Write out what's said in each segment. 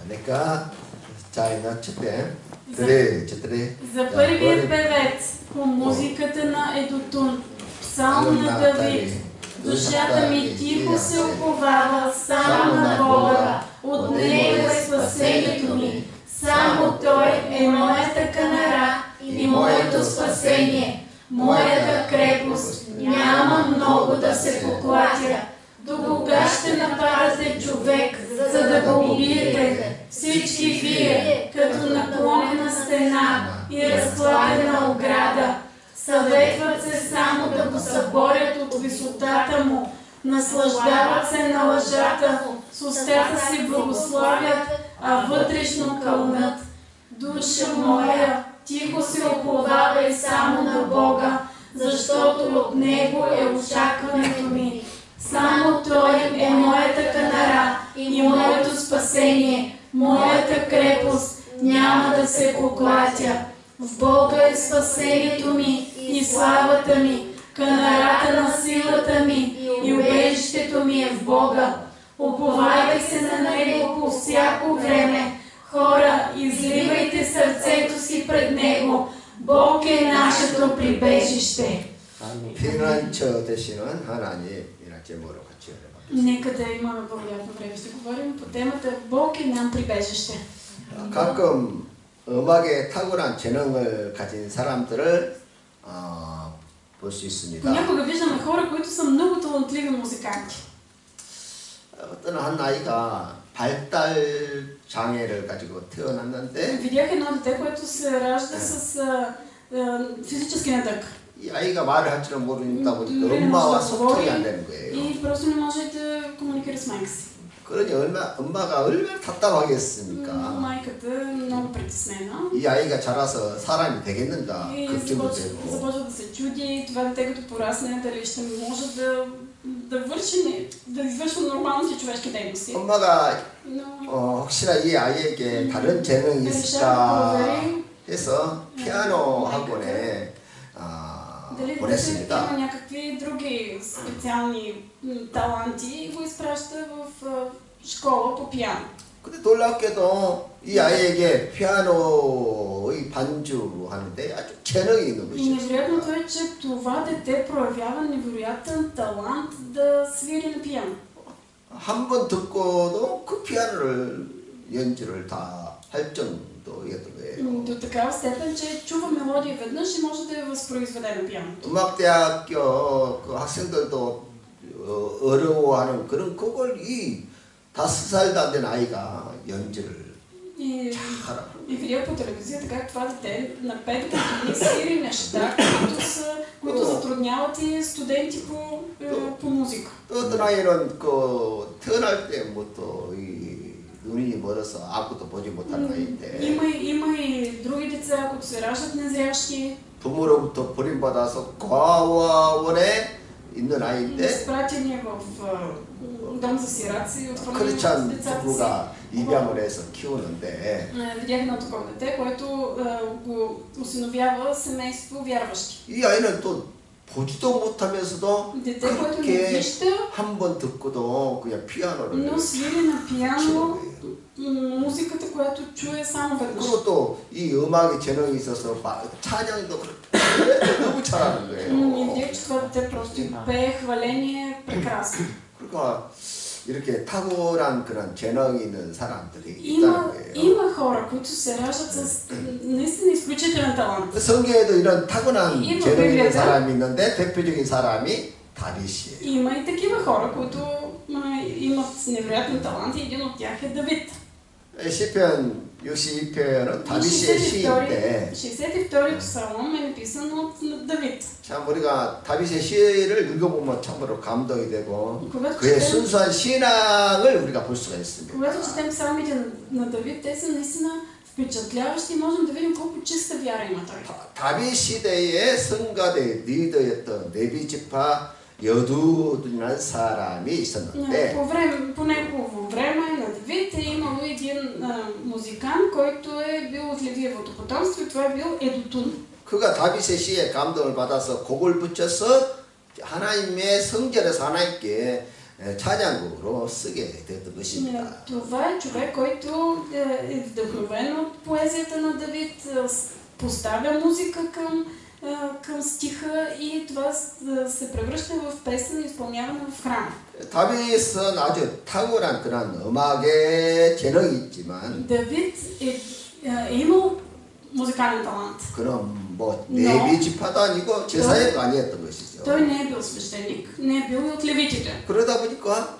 Нека чайна четем. Три. За първият певец по музиката на Едотун, псалм на Давид. Душата ми тихо се уповава само на Бога, от Него е спасението ми. Само Той е моята канара и моето спасение, моята крепост. Няма много да се поклатя. До кога ще нападате човек, за да го убиете? Всички вие, като наклонена стена и разкладена ограда, съветват се само да го съборят от висотата му, наслаждават се на лъжата му, с устата си благославят, а вътрешно кълнат. Душа моя, тихо се уповавай само на Бога, защото от Него е очакването ми. Само Той е моята канара и моето спасение, моята крепост, няма да се поклатя. В Бога е спасението ми и славата ми, канарата на силата ми и убежището ми е в Бога. Уповавай се на Него по всяко време. Хора, изливайте сърцето си пред Него. Бог е нашето прибежище. 피난처 되시는 하나님이라 제목으로 같이 해봐겠습니다. Нека да имаме благодатно време. Ще говорим по темата Бог е нам прибежище. 가끔 음악에 탁월한 재능을 가진 사람들을 볼 수 있습니다. Понякога виждаме хора, които са много талантливи музиканти. 어떤 한 아이가 발달 장애를 가지고 태어났는데 Видях едно дете, което се ражда с физически недъг. 이 아이가 말을 할 줄은 모르다 보니까 엄마와 소통이 안 되는 거예요. И просто не може да комуникира с майка си. 그러니 엄마가 얼마나 답답하겠습니까? Майката е много притеснена. 이 아이가 자라서 사람이 되겠는가? И 걱정도 되고. започва да се чуди това дете като порасне, дали ще може да извършва нормалните човешки дейности. 엄마가 혹시나 이 아이에게 다른 재능이 있을까 해서 피아노 학원에 보냈습니다. Има някакви други специални таланти и го изпраща в школа по пиано. 근데 놀랍게도 이 아이에게 피아노의 반주하는데 아주 재능이 있는 И 것이죠. невероятното е, че това дете проявява невероятен талант да свири на пиано. 한 번 듣고도 그 피아노를 연주를 다 할 정도였던 거예요. До такава степен, че чува мелодия веднъж и може да я възпроизведе на пианото. 음악대학교 그 학생들도 어려워하는 그런 그걸 이 5살도 안 된 아이가 연주를 잘하고. И видях по телевизията как това дете на 5 години свири неща, които затрудняват и студенти по музика. 또 어떤 아이는 그 태어날 때부터 이 눈이 멀어서 아무것도 보지 못하는 아이인데. Има и други деца, които се раждат незрящи. 부모로부터 버림받아서 과화원에 있는 아이인데. Изпратени в дом за сираци от 그렇지 않은 децата си. 부부가 입양을 해서 키우는데. Видях едно такова дете, което го осиновява семейство вярващи. 이 아이는 또 보지도 못하면서도 그렇게 한 번 듣고도 그냥 피아노를 но свири на пиано музиката, която чуе само веднъж. 그리고 또 이 음악에 재능이 있어서 찬양도 너무 잘하는 거예요. И видях, че това дете просто пее хваление прекрасно. 그러니까 이렇게 탁월한 그런 재능이 있는 사람들이 있다는 거예요. Има хора, които се раждат с наистина изключителен талант. 성경에도 이런 타고난 재능이 있는 사람이 있는데 대표적인 사람이 다윗이에요. Има и такива хора, които имат невероятен талант и един от тях е Давид. 시편 62편은 다윗의 시인데 62-ри псалом е написан от Давид. 참 우리가 다윗의 시를 읽어보면 참으로 감동이 되고 когато 그의 순수한 신앙을 우리가 볼 수가 있습니다. Когато четем псалмите на Давид, те са наистина впечатляващи и можем да видим колко чиста вяра има той. 다윗 시대의 성가대 리더였던 레위 지파 여두라는 사람이 있었는데 по негово време на Давид е имало един музикант, който е бил от Левиевото потомство и това е бил Едотун. 그가 다윗의 시에 감동을 받아서 곡을 붙여서 하나님의 성전에서 하나님께 찬양곡으로 쓰게 되었던 것입니다. Това е човек, който е вдъхновен от поезията на Давид, поставя музика към стиха и това се превръща в песен, изпълнявана в храма. 다윗은 아주 탁월한 그런 음악의 재능이 있지만 Давид е имал музикален талант. 그런 뭐 레위 지파도 아니고 제사장도 아니었던 것이죠. Той не е бил свещеник, не е бил и от левитите. 그러다 보니까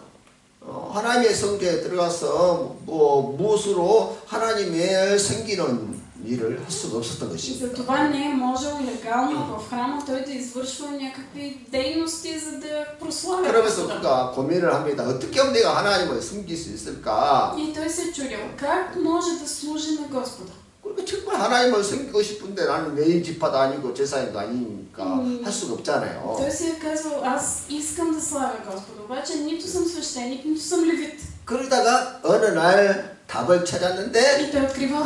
하나님의 성전에 들어가서 뭐 무엇으로 하나님의 섬기는 일을 할 수가 없었던 것입니다. Затова не е можел легално в храма той да извършва някакви дейности, за да прославя 그러면서 Господа. 그가 고민을 합니다. 어떻게 하면 내가 하나님을 섬길 수 있을까? И той се е чудил, как може да служи на Господа. 그러니까 정말 하나님을 섬기고 싶은데 나는 레위 지파도 아니고 제사장도 아니니까 할 수가 없잖아요. Той си е казал, аз искам да славя Господа, обаче нито съм свещеник, нито съм левит. 그러다가 어느 날 답을 찾았는데 И той открива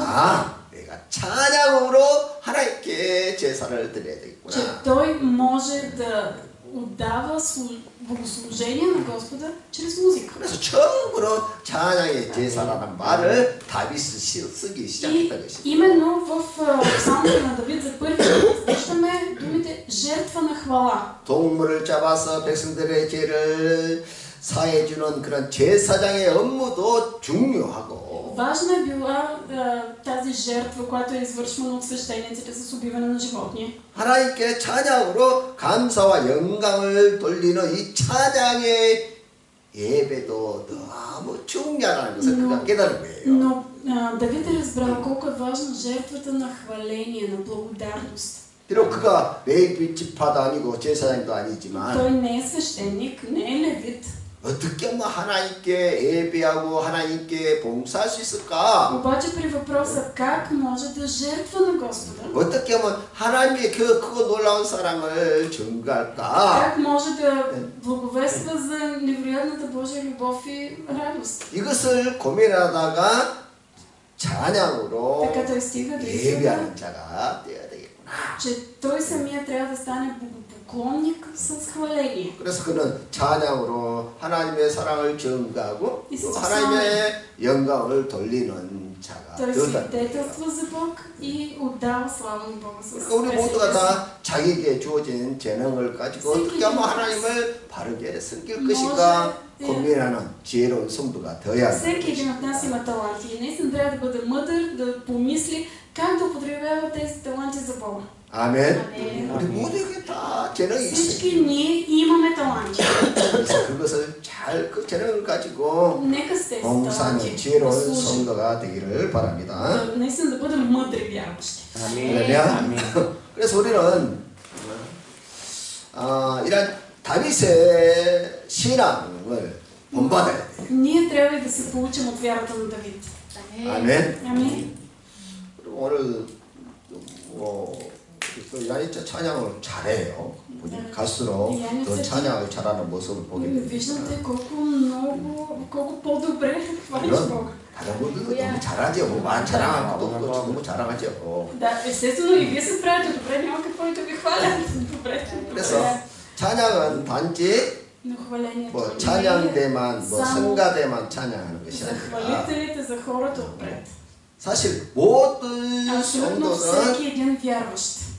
내가 찬양으로 하나님께 제사를 드려야 되겠구나. че той може да отдава богослужение на Господа чрез музика. 그래서 처음으로 찬양의 제사라는 말을 다윗이 쓰기 시작했던 것입니다. Именно в псалмите на Давид за първи път виждаме думите жертва на хвала. 동물을 잡아서 백성들의 죄를 사해주는 그런 제사장의 업무도 중요하고 Важна е била тази жертва, която е извършвана от свещениците с убиване на животни. 하나님께 찬양으로 감사와 영광을 돌리는 이 찬양의 예배도 너무 중요하다는 것을 그가 깨달은 거예요. Но Давид е разбрал колко е важна жертвата на хваление, на благодарност. 비록 그가 레위 지파도 아니고 제사장도 아니지만 Той не е свещеник, не е левит. 어떻게 하면 하나님께 예배하고 하나님께 봉사할 수 있을까? Обаче при въпроса как може да жертва на Господа, 어떻게 하면 하나님의 그 크고 놀라운 사랑을 증거할까? как може да благовества за невероятната Божия любов и радост. 이것을 고민하다가 찬양으로 Така той стига до извода, 예배하는 자가 되어야 되겠구나. че той самия трябва да стане богопоклонник с хваление. 그래서 그는 찬양으로 하나님의 사랑을 증거하고 또 하나님의 영광을 돌리는 자가 Той 되었다. свидетелства за Бог и отдава слава на Бога с 그러니까 우리 모두가 песните си. 다 자기에게 주어진 재능을 가지고 어떻게 하면 하나님을 바르게 섬길 것인가 고민하는 지혜로운 성도가 되어야 Всеки един 합니다. от нас има таланти и наистина трябва да бъде мъдър, да помисли как да употребява тези таланти за Бога. 아멘. 아멘. 우리 모두에게 다 재능이 Всички 있어요. ние имаме таланти. 그래서 그것을 잘 그 재능을 가지고 Нека с тези 봉사하는 таланти да 지혜로운 служим. 성도가 되기를 바랍니다. Наистина да бъдем мъдри вярващи. 할렐루야. 그래서 우리는 이런 다윗의 신앙을 본받아야 돼요. Ние трябва и да се получим от вярата на Давид. 아멘. Амин. 그리고 오늘 또 야니차 찬양을 잘해요. 갈수록 더 찬양을 잘하는 모습을 보게 됩니다. Виждате колко по-добре хвалиш Бога. 다른 분들도 너무 잘하죠. 뭐 자랑할 것도 없고 너무 자랑하죠. Да, естествено и вие се правите добре, няма какво и да ви хвалят. Добре. 그래서 찬양은 단지 Но хвалението 뭐 찬양대만 뭐 성가대만 찬양하는 것이 за 아니라 хвалителите, за хората отпред. 사실 모든 Абсолютно 성도는 всеки един вярващ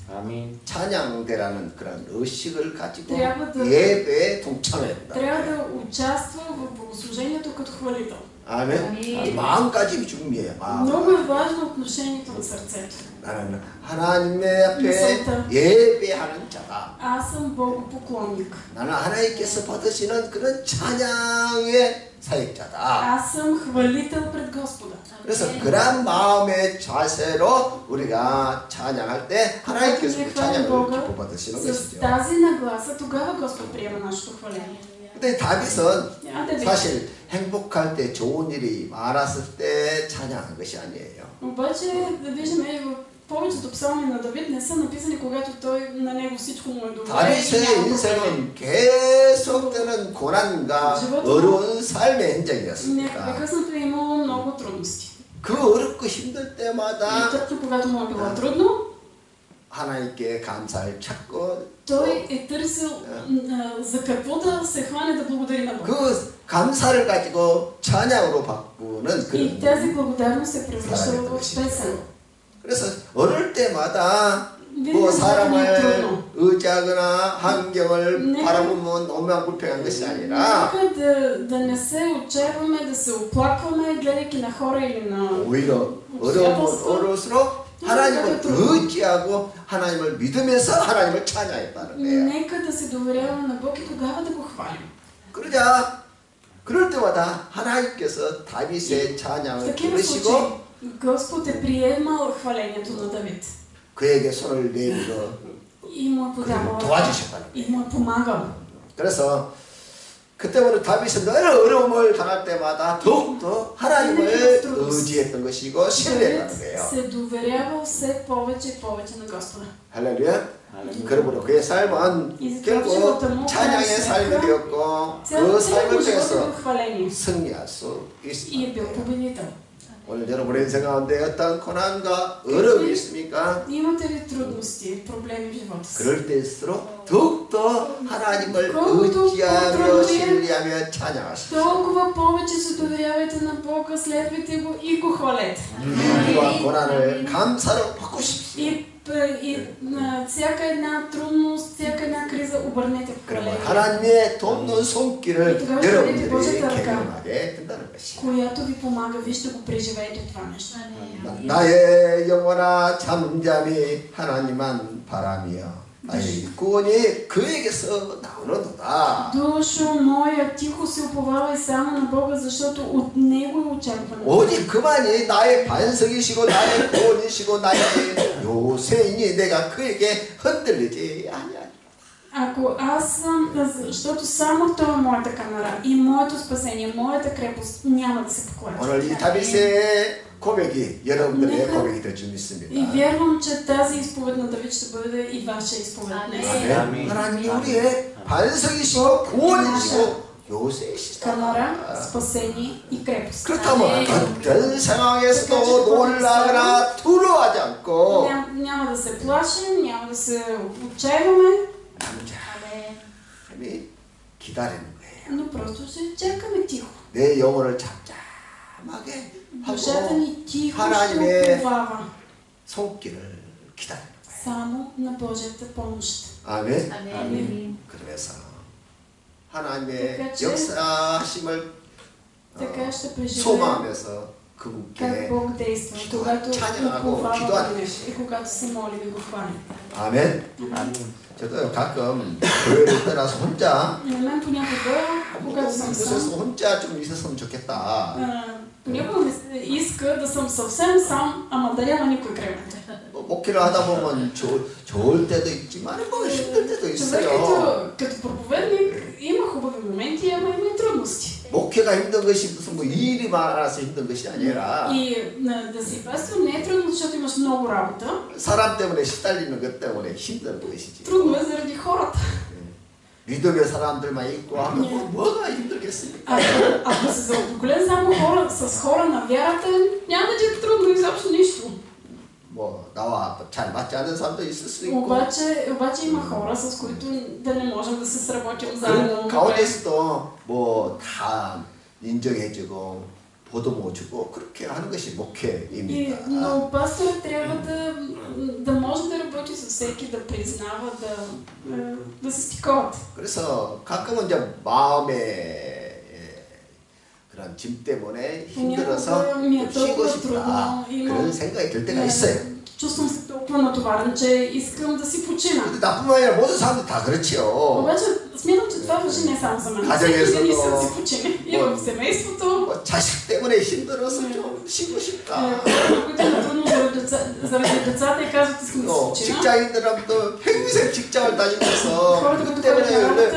찬양대라는 그런 의식을 가지고 трябва да 예배에 동참해야 된다. трябва да участва в богослужението като хвалител. 아멘. 마음까지 중요해요. 마음. Много е важно отношението на сърцето. 나는 하나님의 앞에 예배하는 자다. Аз съм богопоклонник. 나는 하나님께서 받으시는 그런 찬양의 사역자다. Аз съм хвалител пред Господа. 그래서 그런 마음의 자세로 우리가 찬양할 때 하나님께서 그 찬양을 기뻐 받으시는 С 것이죠. тази нагласа тогава Господ приема нашето хваление. 근데 다윗은 Давид. 사실 행복할 때 좋은 일이 많았을 때 찬양한 것이 아니에요. Обаче да виждаме в повечето псалми на Давид не са написани, когато той на него всичко му е добре. 다윗의 인생은 계속되는 고난과 어려운 삶의 흔적이었습니다. Непрекъснато е имало много трудности. 그 어렵고 힘들 И 때마다 точно когато му е било трудно, 하나님께 감사를 찾고 Той е търсил за какво да се хване да благодари на Бога. 그 감사를 가지고 찬양으로 바꾸는 И 그런 тази благодарност се превръщала в песен. 그래서 어릴 때마다 뭐 винаги 사람을 е трудно. 의지하거나 환경을 Не. 바라보면 엉망불평한 것이 아니라 Нека да не се отчаиваме, да се оплакваме, гледайки на хора или на 오히려 어려우면 어려울수록 하나님을 의지하고 하나님을 믿으면서 하나님을 찬양했다는 거예요. Нека да се доверяваме на Бог и тогава да го хвалим. 그러자 그럴 때마다 하나님께서 다윗의 В 찬양을 такива случаи 들으시고 Господ е приемал хвалението на Давид 그에게 손을 내밀어 и му е подавал 도와주셨다는 и му е помагал. 그래서 그때부터 다윗은 늘 어려움을 당할 때마다 더욱더 하나님을 의지했던 것이고 신뢰했다는 Давид 거예요. се доверявал все повече и повече на Господа. 할렐루야. 그러므로 그의 삶은 결국 찬양의 삶이 되었고 그 삶을 живот е 통해서 бил хваление 승리할 수 и е 있습니다. бил победител. 오늘 여러분의 인생 가운데 어떤 고난과 어려움이 있습니까? Имате ли трудности, проблеми в живота си? 그럴 때일수록 더욱더 하나님을 колкото 의지하며 по-трудно е, 신뢰하며 찬양하십시오. толкова повече се доверявайте на Бога, следвайте го и го хвалете. 위기와 고난을 감사로 바꾸십시오. И на всяка една трудност, всяка една криза обърнете в 그러면 хваление, 하나님의 돕는 손길을 이거 여러분들이 보셨다, 경험하게 된다는 것이에요. която ви помага. Вие ще го преживеете това нещо. 나의 영혼아 잠잠히 하나님만 바라며 나의 구원이 그에게서 나오는도다. Душо моя, тихо се уповавай само на Бога, защото от Него е очакване. 오직 그만이 나의 반석이시고 나의 구원이시고 나의 요새이니 내가 그에게 흔들리지 아니하리. Ако аз съм, защото само Той е моята камера и моето спасение, моята крепост, няма да се поклатя. 오늘 이 다윗의 고백이 여러분들의 고백이 될 줄 И 믿습니다. вярвам, че тази изповед на Давид ще бъде и ваша изповед днес. 아멘. 하나님이 우리의 반석이시고 구원이시고 요새이시다. Камера, спасение и крепост. 그렇다면 어떤 상황에서도 놀라거나 두려워하지 않고 Няма да се плашим, няма да се отчаиваме, 잠잠히 기다리는 거예요. но просто ще чакаме тихо. 내 영혼을 잠잠하게 Душата 하고 ни тихо 하나님의 ще уповава 손길을 기다리는 거예요. само на Божията помощ. 아멘. Амин. 그러면서 하나님의 그러니까 역사하심을 Така ще преживеем 소망하면서 как 그분께 Бог действа, когато 찬양하고 уповаваме 기도하는 на Него и когато се молим и го хвалим. 아멘. 저도 가끔 교회를 떠나서 혼자 На мен понякога, когато съм 그래서 сам, 혼자 좀 있었으면 좋겠다. понякога ми се иска да съм съвсем сам, ама да няма никой край мен. 뭐 목회를 하다 보면 좋을 때도 있지만 뭐 힘들 때도 Човек 있어요. като проповедник има хубави моменти, ама има и трудности. 목회가 힘든 것이 무슨 뭐 일이 많아서 힘든 것이 아니라 И да си пастор не е трудно, защото имаш много работа. 사람 때문에 시달리는 것 때문에 힘든 것이지. Трудно е заради хората. 믿음의 사람들만 있고 하면 뭐가 힘들겠습니까? Ако се заобиколен само с хора на вярата, няма да ти е трудно изобщо нищо. 뭐 나와 잘 맞지 않는 사람도 있을 수 있고 Обаче има хора, с които да не можем да се сработим заедно. 그 가운데서도 뭐 다 인정해주고 보듬어주고 그렇게 하는 것이 목회입니다. Но пасторът трябва да може да работи с всеки, да признава, да се стиковат. 그래서 가끔은 이제 마음에 그런 짐 때문에 힘들어서 쉬고 싶다 그런 생각이 들 때가 있어요. Чувствам се толкова натоварен, че искам да си почина. 근데 나뿐만 아니라 모든 사람들 다 그렇지요. Обаче смятам, че това важи не само за мен. Всеки един иска да си почине. И в семейството. 뭐 자식 때문에 힘들어서 좀 쉬고 싶다. които е трудно заради децата и казват, искам да си почина. 직장인들은 또 평생 직장을 다니면서 그것 때문에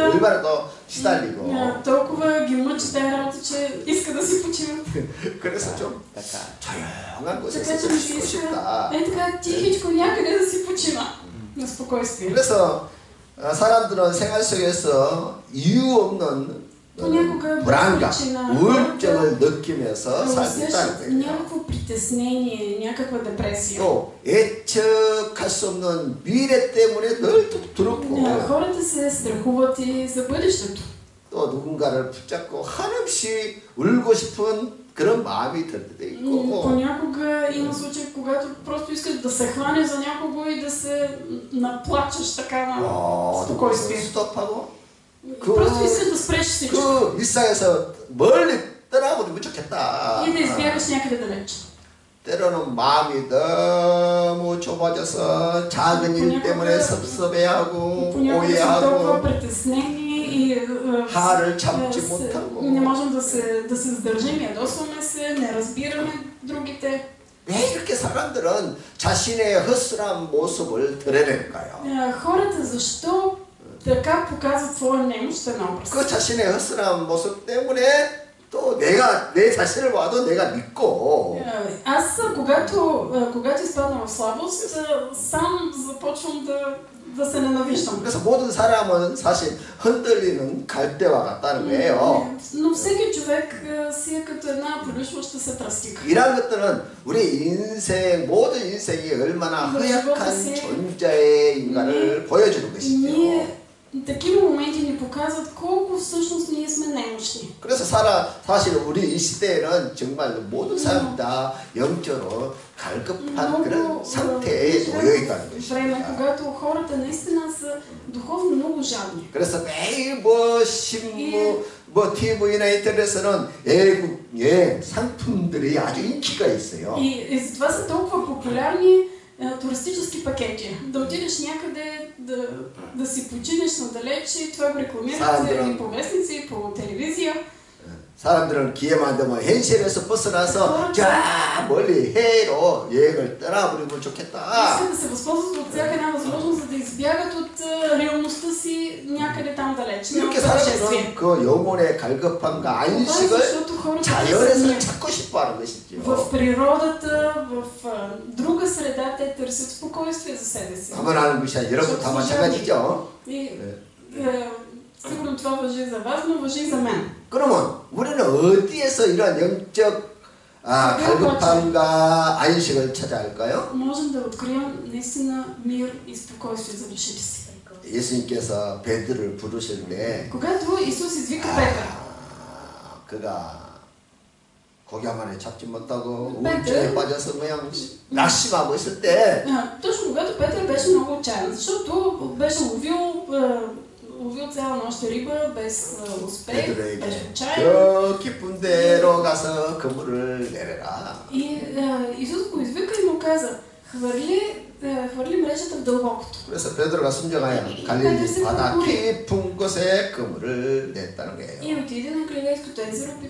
얼마나 더 시달리고. толкова ги мъчи тази работа, че иска да си починат. 그래서 좀 조용한 곳에서 Така че ми се 쉬고 иска 싶다. така тихичко някъде да си почина. На спокойствие. 그래서 사람들은 생활 속에서 이유 없는 불안감, 우울증을 느끼면서 살고 있다는 거예요. някакво притеснение, някаква депресия. 또 예측할 수 없는 미래 때문에 늘 두렵고 хората се страхуват и за бъдещето. 또 누군가를 붙잡고 한없이 울고 싶은 그런 마음이 들 때도 있고 понякога има случаи, когато просто искаш да се хванеш за някого и да се наплачеш така на спокойствие. 스톱하고 просто искаш да спреш всичко. 그 일상에서 멀리 떠나버리면 좋겠다. И да избягаш някъде далеч. 때로는 마음이 너무 좁아져서 작은 일 때문에 섭섭해하고 오해하고 화를 참지 못하고 не можем да се сдържим, ядосваме се, не разбираме другите. 왜 이렇게 사람들은 자신의 허술한 모습을 드러낼까요? хората защо така показват своя немощен образ? 그 자신의 허술한 모습 때문에 또 내가 내 자신을 봐도 내가 믿고 аз когато изпадна в слабост, сам започвам да се ненавиждам. 그래서 모든 사람은 사실 흔들리는 갈대와 같다는 거예요. но всеки човек си е като една полюшваща се тръстика. 이런 것들은 우리 인생 모든 인생이 얼마나 허약한 존재인가를 보여주는 것이죠. такива моменти ни показват колко всъщност ние сме немощни. 그래서 사실 우리 이 시대에는 정말 모든 사람 다 영적으로 갈급한 그런 상태에 놓여 있다는 것입니다. време, когато хората наистина са духовно много жадни. 그래서 매일 뭐 신문, 뭐 TV나 인터넷에는 외국의 상품들이 아주 인기가 있어요. И затова са толкова популярни туристически пакети. Да отидеш някъде, да си починеш надалече, това го рекламират и по вестници, и по телевизия. 사람들은 기회만 되면 현실에서 벗어나서 저 멀리 해외로 여행을 떠나버리면 좋겠다. искат да се възползват от всяка една възможност, за да избягат от реалността си някъде там далеч. 이렇게 사람들은 그 영혼의 갈급함과 안식을 자연에서 찾고 싶어하는 것이죠. в природата, в друга среда те търсят спокойствие за себе си. 나만 아는 것이 아니라 여러분 다 마찬가지죠. сигурно това важи за вас, но важи и за мен. 그러면 우리는 어디에서 이런 영적 갈급함과 안식을 찾아야 할까요? можем да открием наистина мир и спокойствие за душите си. 예수님께서 베드로를 부르실 때 когато Исус извика Петър, 그가 고기만에 잡지 못하고 우울증에 빠져서 그냥 낙심하고 있을 때 точно когато Петър беше много отчаян, защото беше ловил цяла нощ риба без успех, беше отчаян. 저 깊은 데로 가서 그물을 내려라. И Исус го извика и му каза, хвърли мрежата в дълбокото. 그래서 베드로가 순종하여 갈릴리 바다 깊은 곳에 그물을 냈다는 거예요. И отиде на Галилейското езеро и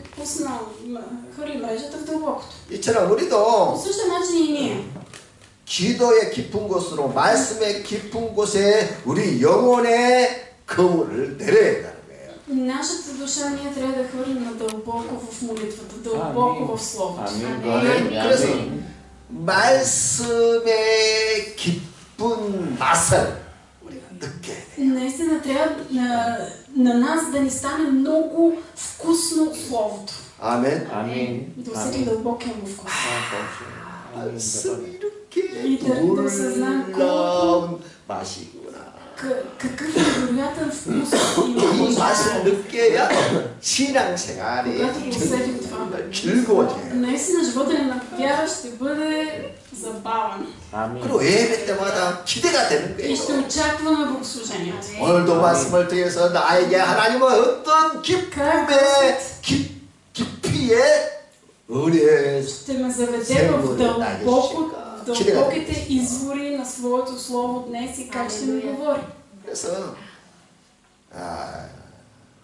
хвърли мрежата в дълбокото. 이처럼 우리도 по същия начин и ние. 기도의 깊은 곳으로 말씀의 깊은 곳에 우리 영혼의 그물을 내려야 한다는 거예요. Нашата душа ние трябва да хвърлим надълбоко в молитвата, дълбоко в Словото. 그래서 말씀의 깊은 맛을 우리가 느껴야 돼요. наистина трябва на нас да ни стане много вкусно Словото. 아멘. Да усетим дълбокия му вкус. 말씀이 이렇게 놀라운 맛이구나. какъв е вероятен вкус 이 맛을 느껴야 신앙생활이 정말 즐거워져요. наистина живота ни на вяра ще бъде забавен. 그리고 예배 때마다 기대가 되는 И ще 거예요. очакваме богослужението. 오늘도 말씀을 통해서 나에게 하나님은 어떤 기쁨의 깊이의 은혜의 ще ме заведе в дълбоките извори на своето слово днес и как ще ми говори. 그래서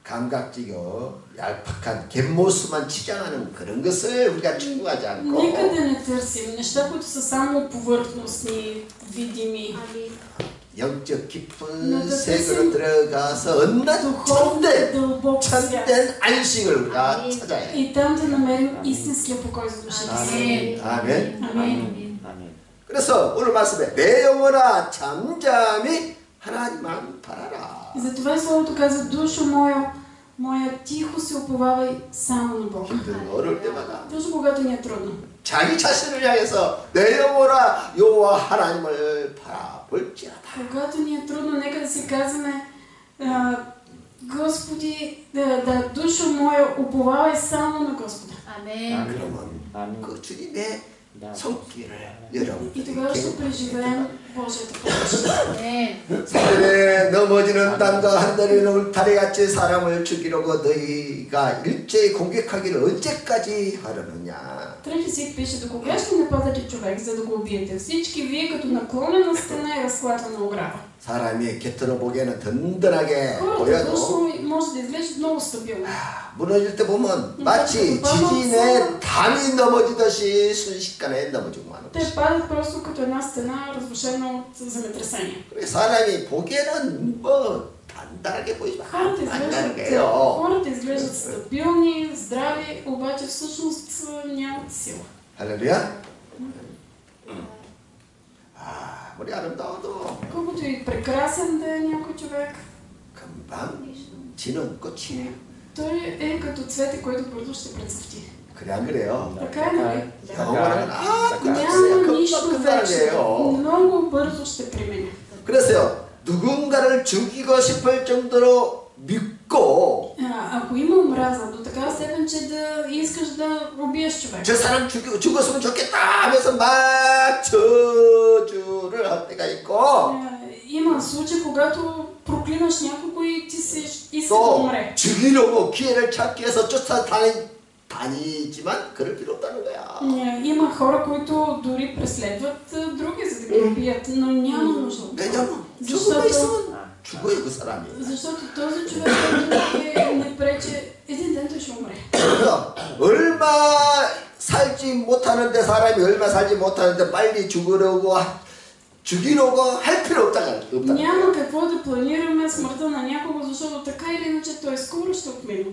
감각지고 얄팍한 겉모습만 치장하는 그런 것을 우리가 추구하지 않고 нека да не търсим неща, които са само повърхностни, видими. 영적 깊은 세계로 들어가서 얻는 참된 안식을 우리가 찾아야 해요. И там да намерим истинския покой за душата си. 아멘. 아멘. 그래서 오늘 말씀에 내 영혼아 잠잠히 하나님만 바라라. И затова Словото казва, душо моя, Моя, тихо се уповавай само на Бога. 어려울 때마다 Даже когато ни е трудно. 자기 자신을 향해서 내 영혼아 여호와 하나님을 바라볼지어다. Когато ни е трудно, нека да си казваме, Господи, да душо моя, уповавай само на Господа. 아멘. 그러면 그 주님의 손길을 И 여러분들이 тогава ще преживеем Божията помощ. 아멘. 산들에 넘어지는 땅과 하늘에 울타리같이 사람을 죽이려고 너희가 일제히 공격하기를 언제까지 하려느냐. Трети стих пише: до кога ще нападате човек, за да го убиете? Всички вие като наклонена стена и разхватана ограда. 사람이 곁으로 보기에는 든든하게 Хората 보여도 външно може да изглеждат много стабилно. 무너질 때 보면 마치 지진에 담이 넘어지듯이 순식간에 넘어지고 마는 Те 것이. падат просто като една стена, разрушена от земетресение. 사람이 보기에는 뭐 단단하게 보이지만 Хората изглеждат стабилни, здрави, обаче всъщност нямат сила. 할렐루야. 아무리 아름다워도 Колкото и прекрасен да е някой човек, 금방 지는 꽃이에요. той е като цвете, което бързо ще прецъфти. 그래 안 그래요? Така е, нали? 영원한 Няма нищо 끝나는 вечно. 거예요. Много бързо ще премине. 그래서요. 누군가를 죽이고 싶을 정도로 믿고 Ако има омраза до такава степен, че да искаш да убиеш човек. 저 사람 죽었으면 좋겠다 하면서 막 저주를 할 때가 있고 Има случаи, когато проклинаш някого и ти се иска да 또 умре. 죽이려고 기회를 찾기 위해서 쫓아다니지만 그럴 필요 없다는 거야. Има хора, които дори преследват други, за да ги убият, но няма нужда от това. 왜냐면 죽어 있으면 죽어요 그 사람이. Защото този човек, който не пречи, един ден той ще умре. 그래서 얼마 살지 못하는데 사람이 얼마 살지 못하는데 빨리 죽이려고 할 필요 없다. Няма какво да планираме смъртта на някого, защото така или иначе той скоро ще отмине.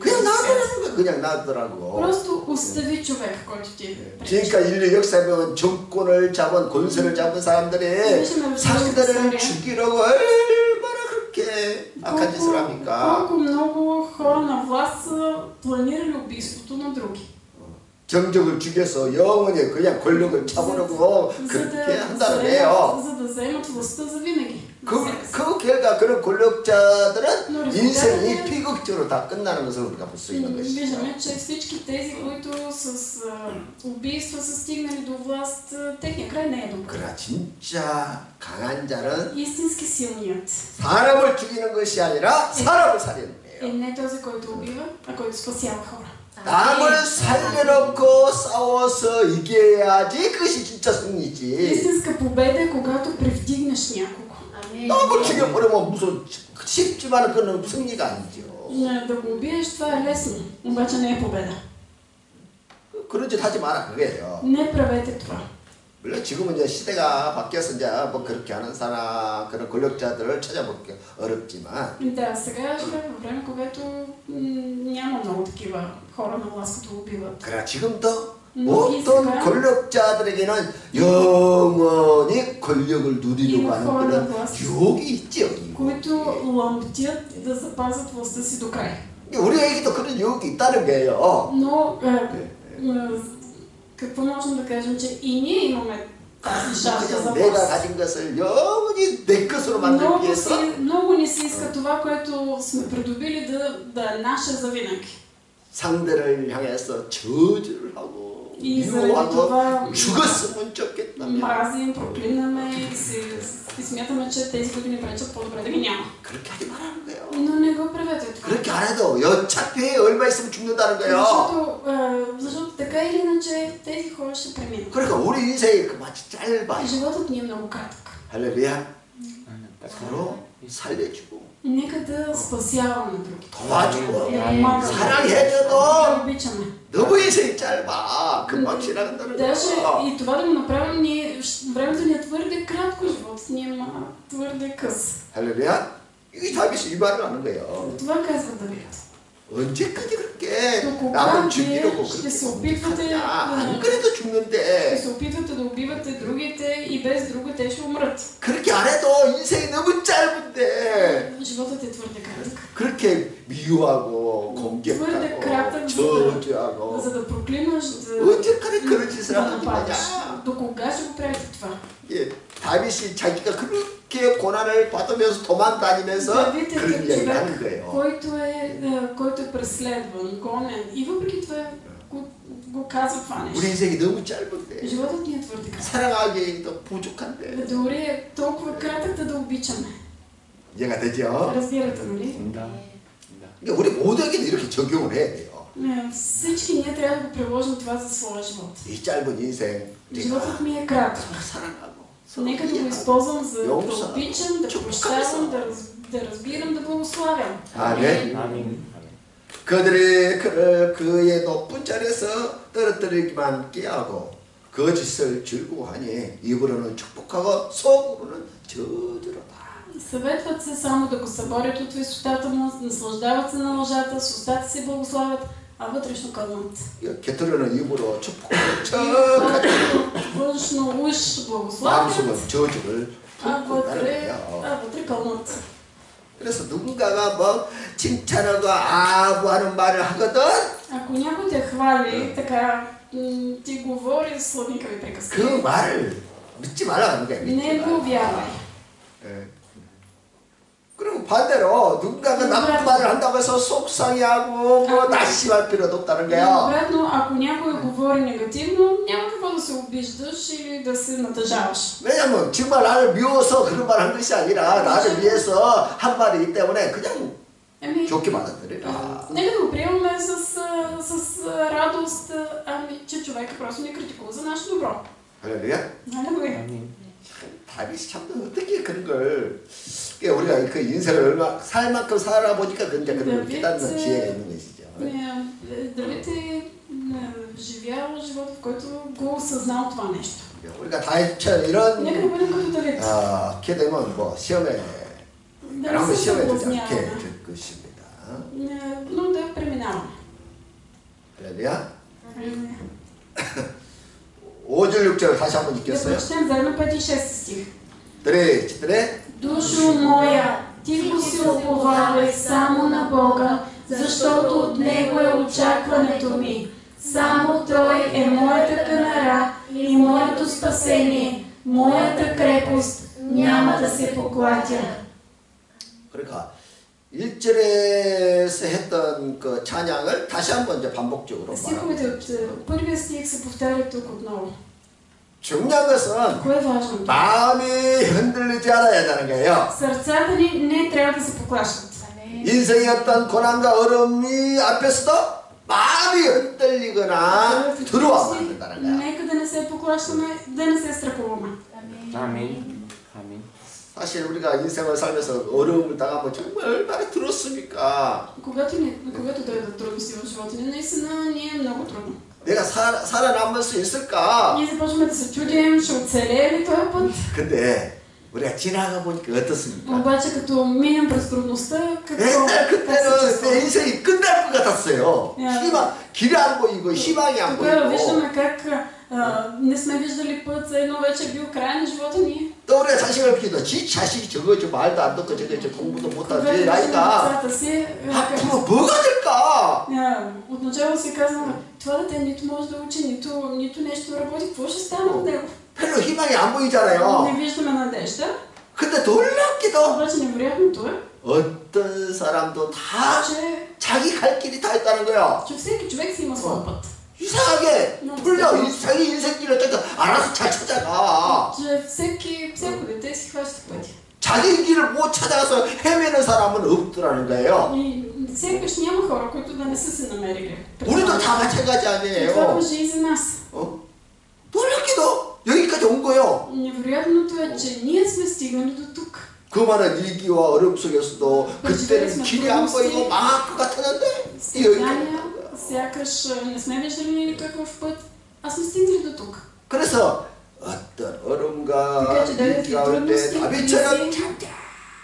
그냥 놔두라고. Просто остави човек, който ти пречи. 그러니까 인류 역사에 보면 정권을 잡은 권세를 잡은 사람들이 상대를 죽이려고 얼마나 그렇게 악한 짓을 합니까? Колко много хора на власт са планирали убийството на други. 정적을 죽여서 영원히 그냥 권력을 차보려고 그렇게 한다는 거예요. За да вземат властта за винаги. 그 결과 그런 권력자들은 인생이 비극적으로 다 끝나는 것을 우리가 볼 수 있는 것이죠. Виждаме, че всички тези, които с убийства са стигнали до власт, техния край не е добър. 그러나 진짜 강한 자는 Истински силният 사람을 죽이는 것이 아니라 사람을 살리는 е 거예요. не този, който убива, а който спасява хора. 남을 살려놓고 싸워서 이겨야지 그것이 진짜 승리지. Истинска победа е когато превдигнеш някого. 남을 죽여버리면 무슨 쉽지만 그건 승리가 아니죠. Да го убиеш, това е лесно, обаче не е победа. 그런 짓 하지 마라 그거예요. Не правете това. 물론 지금은 이제 시대가 바뀌어서 이제 뭐 그렇게 하는 사람 그런 권력자들을 찾아보기 어렵지만. Да, сега живеем във време, когато няма много такива хора на власт, които убиват. 그러나 지금도 어떤 권력자들에게는 영원히 권력을 누리려고 하는 그런 유혹이 있죠. които ламптят да запазят властта си до край. 우리에게도 그런 유혹이 있다는 거예요. Но какво можем да кажем, че и ние имаме тази жажда за 내가 власт. 가진 것을 영원히 내 것으로 만들기 위해서 Много ни се иска това, което сме придобили да е наше завинаги. 상대를 향해서 저주를 하고 И заради 미워하고 това 죽었으면 좋겠다. мразим, проклинаме и смятаме, че тези, които ни пречат, по-добре да ги няма. 그렇게 하지 말라는 거예요. Но не го правете това. 그렇게 안 해도 어차피 얼마 있으면 죽는다는 거예요. Защото така или иначе тези хора ще преминат. 그러니까 우리 인생이 그마치 짧아요. Животът ни е много кратък. 할렐루야. 서로 살려주고 Нека да спасяваме други. 도와주고 Да помагаме. Да 사랑해줘도 обичаме. 너무 인생이 짧아. 금방 지나간다는 Даже 거예요. и това да го направим, времето ни е твърде кратко, животът ни е твърде къс. 할렐루야. 이게 다윗이 이 말을 하는 거예요. Това казва Давид. 언제까지 그렇게 또 남을 죽이려고 ще 그렇게 се опитвате 하냐. 안 그래도 ще 죽는데 се опитвате да убивате другите и без друго те ще умрат. 그렇게 안 안 해도 인생이 너무 짧은데 Животът е твърде кратък. 그렇게 미워하고 공격하고 저주하고 За да проклинаш, 언제까지 그런 짓을 да 하는 нападаш. 거냐? До кога ще го правите това? 예, 다윗이 자기가 그렇게 고난을 받으면서 도망다니면서 Давид е 그런 като 이야기를 하는 човек, 거예요. който е преследван, гонен и въпреки това го казва това нещо. 우리 인생이 너무 짧은데 Животът ни е твърде кратък. 사랑하기도 부족한데 Дори е толкова кратък да обичаме. 이해가 되죠? Разбирате, нали? 그러니까 우리 모두에게도 이렇게 적용을 해야 돼요. Всички ние трябва да го приложим това за своя живот. 이 짧은 인생 Животът ми е кратък. 사랑하고 Нека да го използвам за да 용서하고 обичам, да прощавам, да разбирам, да благославям. 아멘. 아멘. 그들이 그의 높은 자리에서 떨어뜨리기만 깨하고 거짓을 즐거워하니 입으로는 축복하고 속으로는 저주로다. Съветват се само да го съборят от висотата му, наслаждават се на лъжата, с устата си благославят, а вътрешно кълнат. 곁으로는 입으로 축복하고 척하고 Външно уж благославят, 마음속은 저주를 а 품고 가는 вътре 거예요. кълнат. 그래서 누군가가 뭐 칭찬하고 아부하는 말을 하거든 Ако някой те хвали, така ти говори славникави приказки, 그 말을 믿지 말라는 거야. не го вярвай. 그리고 반대로 누군가가 나쁜 말을 한다고 해서 속상해하고 뭐 낙심할 필요도 없다는 거야. Обратно, ако някой говори негативно, няма какво да се обиждаш или да се натъжаваш. 왜냐면 정말 나를 미워서 그런 말 한 것이 아니라 나를 위해서 한 말이기 때문에 그냥 좋게 받아들이라. Нека да го приемаме с радост, че човека просто ни критикува за наше добро. 할렐루야. Алелуя. 다윗이 참 어떻게 그런 걸 우리가 그 인생을 얼마 살 만큼 살아보니까 그런 걸 깨닫는 지혜가 있는 것이죠. Давид е живял живот, в който го осъзнал това нещо. 우리가 다윗처럼 이런 Нека да бъдем като Давид. 이렇게 되면 뭐 시험에 Да не се 시험에 들지 съблазняваме, 않게 될 것입니다. но да преминаваме. 할렐루야. Алелуя. 5절 6절 다시 한번 Да 읽겠어요. прочетем заедно 5 и 6 стих. 네. Душо моя, тихо си уповавай само на Бога, защото от Него е очакването ми. Само Той е моята канара и моето спасение, моята крепост, няма да се поклатя. 그러니까 1절에서 했던 그 찬양을 다시 한번 이제 반복적으로 Стиховете 말합니다. от първия стих се повтарят тук отново. 중요한 것은 Кое е важното? 마음이 흔들리지 않아야 하는 거예요. Сърцата ни не трябва да се поклащат. 인생의 어떤 고난과 어려움이 앞에서도 마음이 흔들리거나 들어와면 안 된다는 거야. Нека да не се поклащаме, да не се страхуваме. 아멘. 아멘. 사실 우리가 인생을 살면서 어려움을 당하면 정말 얼마나 들었습니까? Когато дойдат трудности в живота ни, наистина ни е много трудно. 내가 살아남을 수 있을까? Ние започваме да се чудим, ще оцелее ли този път? 근데 우리가 지나가 보니까 어떻습니까? обаче като минем през трудността, 옛날 как се 그때는 내 чувстваме? 인생이 끝날 것 같았어요. 길이 안 보이고 희망이 안 Тогава 보이고. виждаме как не сме виждали път, за едно вече е бил край на живота ни. 또 우리가 자식을 키우다 지 자식이 저거 저 말도 안 듣고 저거 저 공부도 못하고 Когато 제 виждаме 나이가 децата си, 앞으로 뭐가 될까? отначало си казваме, това дете нито може да учи, нито нещо да работи, какво ще стане от него? 별로 희망이 안 보이잖아요. Не виждаме надежда, 근데 놀랍게도 обаче невероятното е, 어떤 사람도 다 че 자기 갈 길이 다 있다는 거야. всеки човек си има своя път. 이상하게 풀려 자기 인생길을 알아서 잘 찾아가. Че всяко дете си хваща пътя. 자기 길을 못 찾아서 헤매는 사람은 없더라는 거예요. И сякаш няма хора, които да не са се намерили. 우리도 다 마찬가지 Това 아니에요. важи и за нас. 놀랍게도 여기까지 온 거예요. Невероятното е, че ние сме стигнали до тук. 그 많은 위기와 어려움 속에서도 그때는 길이 안 보이고 망할 것 같았는데 Страдания, сякаш не сме виждали никакъв път, а сме стигнали до тук. 그래서 어떤 어려움과 Така че дойдат и 위기가 올 때 трудности, 다윗처럼 кризи,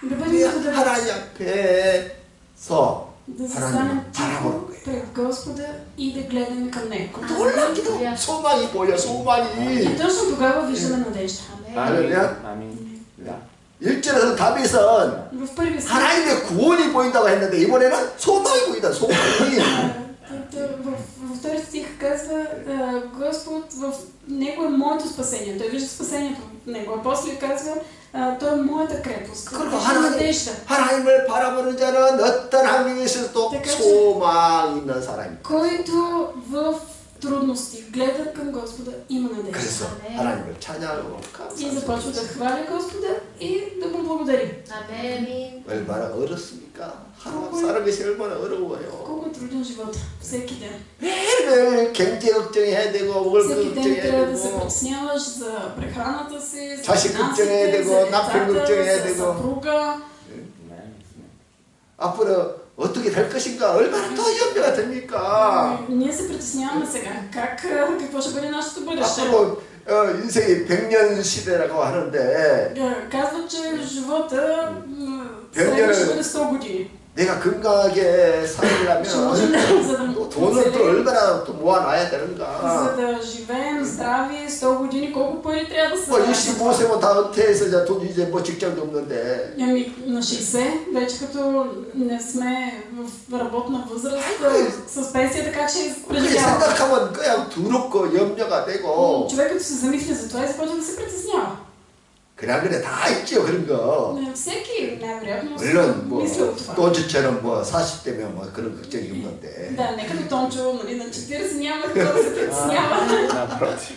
да бъдем като Давид. 하나님 앞에서 Да застанем 하나님을 тихо 바라보는 거예요. пред Господа и да гледаме към Него. 놀랍게도 소망이 보여, 소망이. И точно тогава виждаме надежда. 할렐루야. 아멘. 1절에서 다윗은 В първи стих, 하나님의 구원이 보인다고 했는데 이번에는 소망이 보인다. 소망이. във втори стих казва Господ в Него е моето спасение. Той вижда спасението в Него. А после казва той е моята крепост. 그리고 надежда. 하나님을 바라보는 자는 어떤 환경에 있어도 소망 있는 사람입니다. Който в трудности гледа към Господа, има надежда. 그래서 하나님을 찬양하고 И започва да хваля Господа и да му благодари. 아멘. 얼마나 어렵습니까? 하나님 사는 것이 얼마나 어려워요. Колко е труден живота всеки ден. 매일매일 경제 걱정해야 되고 월급 Всеки ден 걱정해야 трябва да се 되고 притесняваш за прехраната си, за 자식 걱정해야 финансите, 되고, за 남편 децата, 걱정해야 за 되고. съпруга. 앞으로 어떻게 될 것인가 얼마나 더 염려가 됩니까? Ние се притесняваме сега. Какво ще бъде нашето бъдеще? 앞으로 인생이 100년 시대라고 하는데 Казват, че живота 백년을- ще бъде 100 години. 내가 건강하게 살려면 Ще можем за да 돈을 또 얼마나 또 모아놔야 за 되는가? да живеем здрави 100 години, колко пари трябва да 뭐 са? 25세면 다 은퇴해서 이제 돈 이제 뭐 직장도 없는데 Ами на 60, вече като не сме в работна възраст, с пенсията как ще 그렇게 преживяваме? 생각하면 그냥 두렵고 염려가 되고 Човек като се замисля за това и започва да се притеснява. 그냥 그래 다 있죠 그런 거. Всеки най-вероятно 물론 뭐 мисля от това. 또주처럼 뭐 40대면 뭐 그런 걱정이 없는데 Да, не като Тончо, нали, на 40 няма какво да се притеснява. Напротив.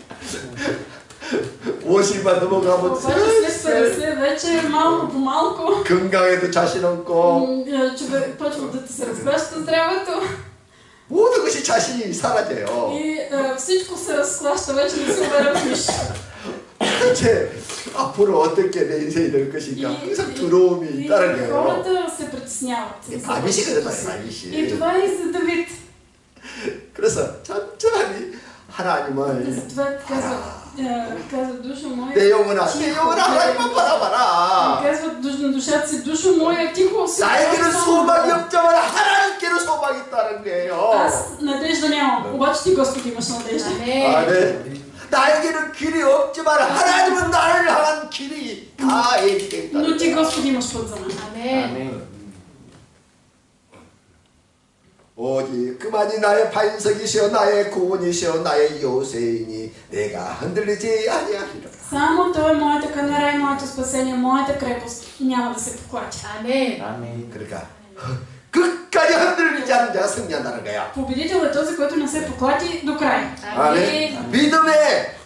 50만 넘어가면 Обаче след 50 вече малко по малко 건강에도 자신 없고 човек почва да ти се разклаща здравето 모든 것이 자신이 사라져요. и всичко се разклаща, вече не си уверен в нищо. 도대체 앞으로 어떻게 내 인생이 될 것인가 항상 두려움이 И 있다는 거예요. хората се притесняват. за 다윗이 бъдещето 그랬다 си. 다윗이. И това е и за Давид. 그래서 천천히 하나님을 Затова казва душа моя. 내 영혼아 하나님만 바라봐라. Казва на душата си, душо моя, тихо се. 나에게는 소망이 없지만 하나님께는 소망이 있다는 거예요. Аз надежда нямам, обаче ти Господи имаш надежда. 아멘. 나에게는 길이 없지만 하나님은 나를 향한 길이 다 예비되어 Но ти 있다. Господи имаш път за мен. 아멘. 아멘. 오직 그만이 나의 반석이시여 나의 구원이시여 나의 요새이니 내가 흔들리지 아니하리라. Само Той е моята канара и моето спасение, моята крепост. Няма да се поклатя. 아멘. 아멘. 그러니까 끝까지 흔들리지 않는 자가 승리한다는 거야. Победител е този, който не се поклати до край. 아멘. 믿음에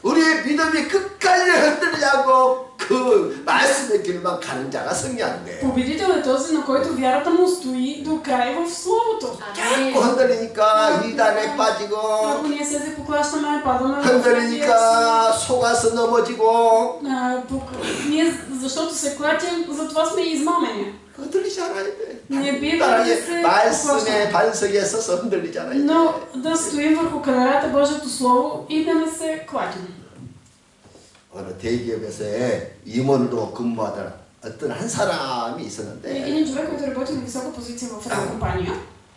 우리의 믿음이 끝까지 흔들리지 않고 그 말씀의 길만 가는 자가 승리하는 거예요. Победител е този, на който вярата му стои до край в Словото. 자꾸 흔들리니까 이단에 빠지고 Ако ние се поклащаме, падаме в 흔들리니까 속아서 넘어지고 ние, защото се клатим, затова сме измамени. 흔들리지 않아야 돼. Не бива да 하나님의 се 말씀의 поклащаме. 반석에 서서 흔들리지 않아야 돼. Но да стоим върху канарата Божието Слово и да не се клатим. 어느 대기업에서의 임원으로 근무하던 어떤 한 사람이 있었는데 Един човек, който работи на висока позиция в една компания,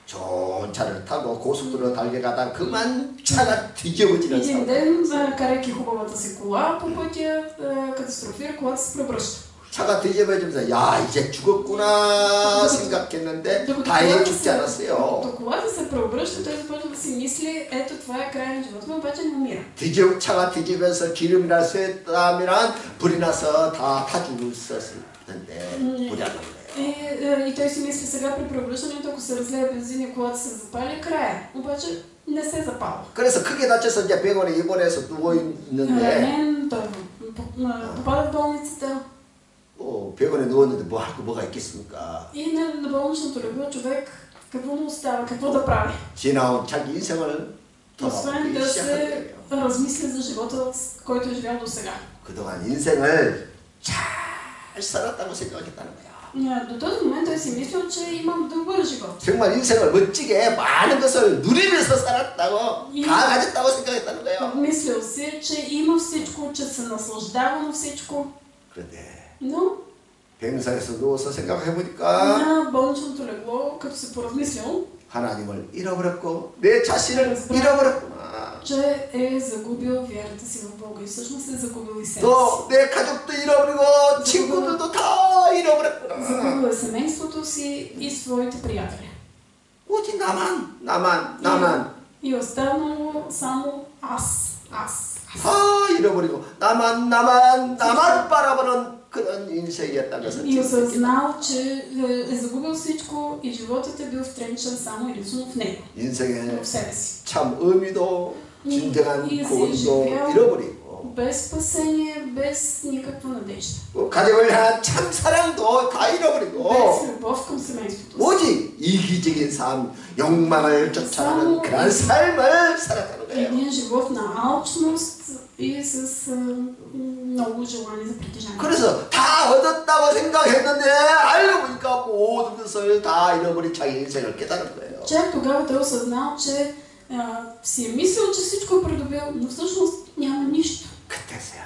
좋은 차를 타고 고속도로 달려가다 그만 차가 뒤집어지는 един 사람. ден, карайки хубавата си кола по пътя, катастрофира, колата се превръща. 차가 뒤집어지면서 야 이제 죽었구나 생각했는데 다행히 죽지 않았어요. Докато колата се преобръща, той започва да си мисли, ето това е край на живота, но обаче не умира. 차가 뒤집어서 기름이 날 수 있다면 불이 나서 다 타 죽었을 텐데 불이 안 난 거예요. И той си мисли сега при преобръщането, ако се разлее бензин и колата се запали, края. Обаче не се запала. 그래서 크게 다쳐서 이제 병원에 입원해서 누워 있는데 Ранен, той попада в болницата. 병원에 누웠는데 뭐 할 거 뭐가 있겠습니까? И на болничното легло човек какво му остава, какво да прави? 지나온 자기 인생을 Освен 돌아보기 да 시작하게 се 돼요. размисли за живота, който е живял до сега. 그동안 인생을 잘 살았다고 생각했다는 거야. До този момент той си мислил, че имам добър живот. 정말 인생을 멋지게 많은 것을 누리면서 살았다고 다 가졌다고 생각했다는 거예요. Мислил си, че има всичко, че се наслаждава на всичко. 그런데 Но 병상에서 누워서 생각해보니까 на болничното легло, като се поразмислил, 하나님을 잃어버렸고 내 자신을 잃어버렸구나. че е загубил вярата си в Бога и всъщност е загубил и себе си. 또 내 가족도 잃어버리고 친구들도 다 잃어버렸구나. Загубил е семейството си и своите приятели. 오직 나만. И останало само аз. 다 잃어버리고 나만 바라보는 그런 인생이었다는 것을. И осъзнал, че е загубил всичко и животът е бил втренчен само единствено в него. 인생의 в себе си. 참 의미도 진정한 И 구원도 잃어버리고 без спасение, без никаква надежда. 가정을 향한 참 사랑도 다 잃어버리고 без любов към семейството. 오직 이기적인 삶, 욕망을 쫓아가는 그런 삶을 살았다는 거예요. Един живот на алчност и с много желание за притежание. 그래서 다 얻었다고 생각했는데 알고 보니까 모든 것을 다 잃어버린 자기 인생을 깨달은 거예요. Чак тогава той осъзнал, че си е мислил, че всичко е придобил, но всъщност няма нищо. 그때서야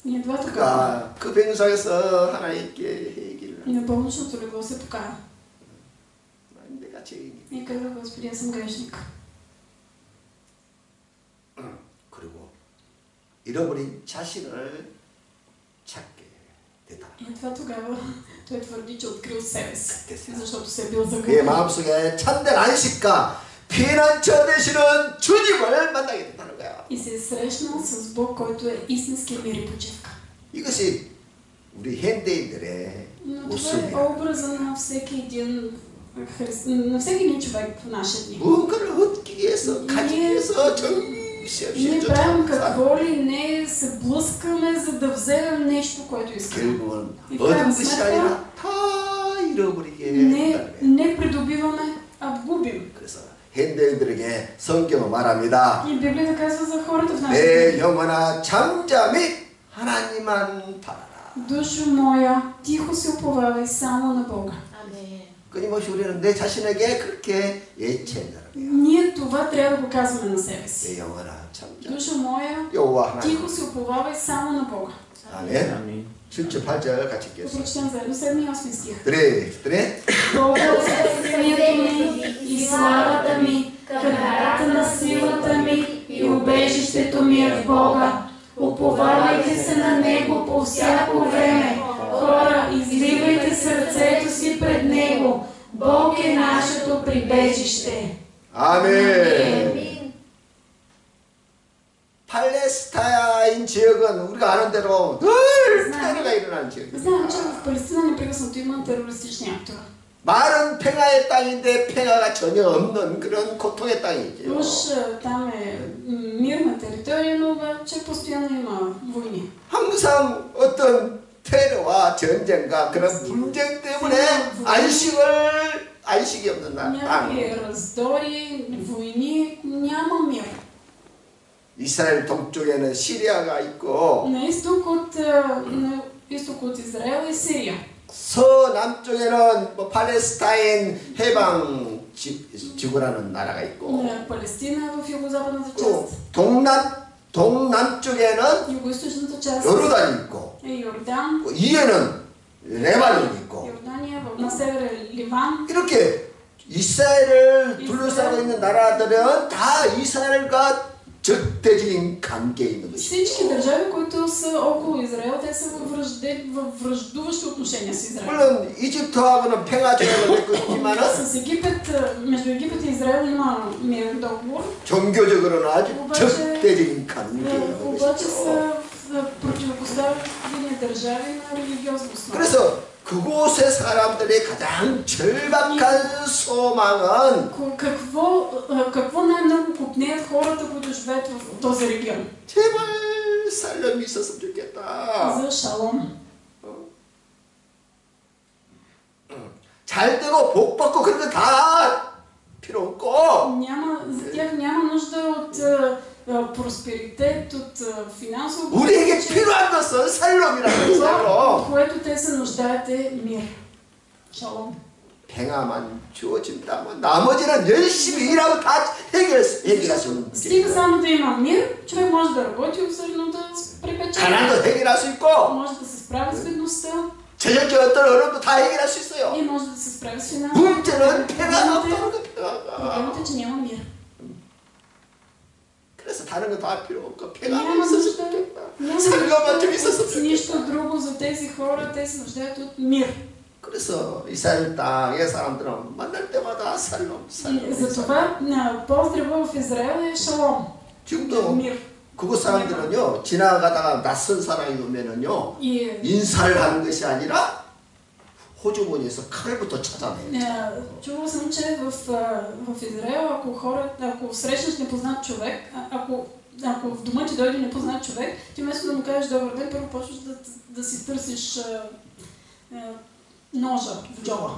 И едва тогава 그 병상에서 하나님께 얘기를 на болничното легло се покая. 내가 죄인이야. И каза: Господи, аз съм грешник. 그리고 잃어버린 자신을 찾게 되다. И едва тогава той твърди, че открил себе си, 그때서야 защото се е бил 그의 загубил. 마음속에 참된 안식과 피난처 되시는 주님을 만나게 된다는 거야. И се е срещнал с Бог, който е истински мир и почивка. 이것이 우리 현대인들의 Но това е 모습이야. образа на всеки един на всеки един човек в наши дни. 무언가를 얻기 위해서, 가지기 위해서 정신없이 Ние правим 쫓아가는 какво ли не, се блъскаме, за да вземем нещо, което искаме. 결국은 И в 얻은 крайна 것이 сметка 아니라 다 잃어버리게 된다는 거야. не придобиваме, а губим. 그래서 현대인들에게 성경은 말합니다. И Библията казва за хората в нашите 내 дни: 영혼아 잠잠히 하나님만 바라라. Душо моя, тихо се уповавай само на Бога. 끊임없이 우리는 내 자신에게 그렇게 예치한다는 거예요. Ние това трябва да го казваме на себе си. 내 영혼아 잠잠히 Душо моя, 여호와 하나님. тихо се уповавай само на Бога. 아멘. 7절 8절 같이 읽겠습니다. Прочетем заедно 7 и 8 стих. 그래. Бога е спасението ми и славата ми, краката на силата ми и убежището ми е в Бога. Уповавайте се на Него по всяко време. Хора, изливайте сърцето си пред Него. Бог е нашето прибежище. 아멘. 팔레스타인 지역은 우리가 아는 대로 늘 테러가 일어나는 지역이에요. Знаем, че в Палестина непрекъснато има терористични актове. 말은 평화의 땅인데 평화가 전혀 없는 그런 고통의 땅이죠. Уж там е мирна територия, но обаче постоянно има войни. 항상 어떤 테러와 전쟁과 그런 분쟁 때문에 안식이 없는 땅. Някакви раздори, войни, няма мир. 이스라엘 동쪽에는 시리아가 있고 На изток от Израел е Сирия. 서남쪽에는 뭐 팔레스타인 해방 지구라는 나라가 있고 Палестина е в югозападната 또 част. 동남쪽에는 Югоизточната част 요르단이 있고 е Йордан. 이에는 레바논이 있고 Йордания, на север е Ливан. 이렇게 이스라엘을 둘러싸고 있는 나라들은 다 이스라엘과 적대적인 관계에 있는 것이죠. Всички държави, които са около Израел, те са във враждуващи отношения с Израел. 물론 이집트하고는 평화 조약을 맺고 있지만은 С Египет, между Египет и Израел има мирен договор. 종교적으로는 아주 적대적인 관계예요. обаче са противопоставени държави на религиозна основа. 그래서 그곳의 사람들의 가장 절박한 소망은 какво най-много купнеят хората, които живеят в този регион? 제발 살렘이 있었으면 좋겠다. За шалом. 잘 되고 복 받고 그런 거 다 필요 없고 За тях няма нужда от просперитет, от финансово. 우리에게 필요한 것은 살롬이라는 것으로 което те се нуждаят е мир. Шалом. 평화만 주어진다면 나머지는 열심히 일하고 다 해결할 수 있는 Стига 문제예요. само да има мир, човек може да работи усърдно, да препечели. 가난도 해결할 수 있고 Може да се справи с бедността 재정적 어떤 어려움도 다 해결할 수 있어요. и може да се справи с финансите. 문제는 평화가 없다는 거. Проблемът е, че няма мир. 그래서 다른 거 다 필요 없고 Няма 평안이 있었으면 좋겠다. 살로만 좀 있었으면 좋겠다. нищо друго за тези хора, те се нуждаят от мир. 그래서 이스라엘 땅의 사람들은 만날 때마다 살롬, 살롬. Затова поздрава в Израел е шалом. 지금도 мир. 그곳 사람들은요 지나가다가 낯선 사람이 오면은요 И 인사를 하는 것이 아니라 호주머니에서 칼부터 찾아내요. чувал съм, че в Израел, ако срещнеш непознат човек, ако в дома ти дойде непознат човек, ти вместо да му кажеш добър ден, първо почваш да си търсиш ножа в джоба.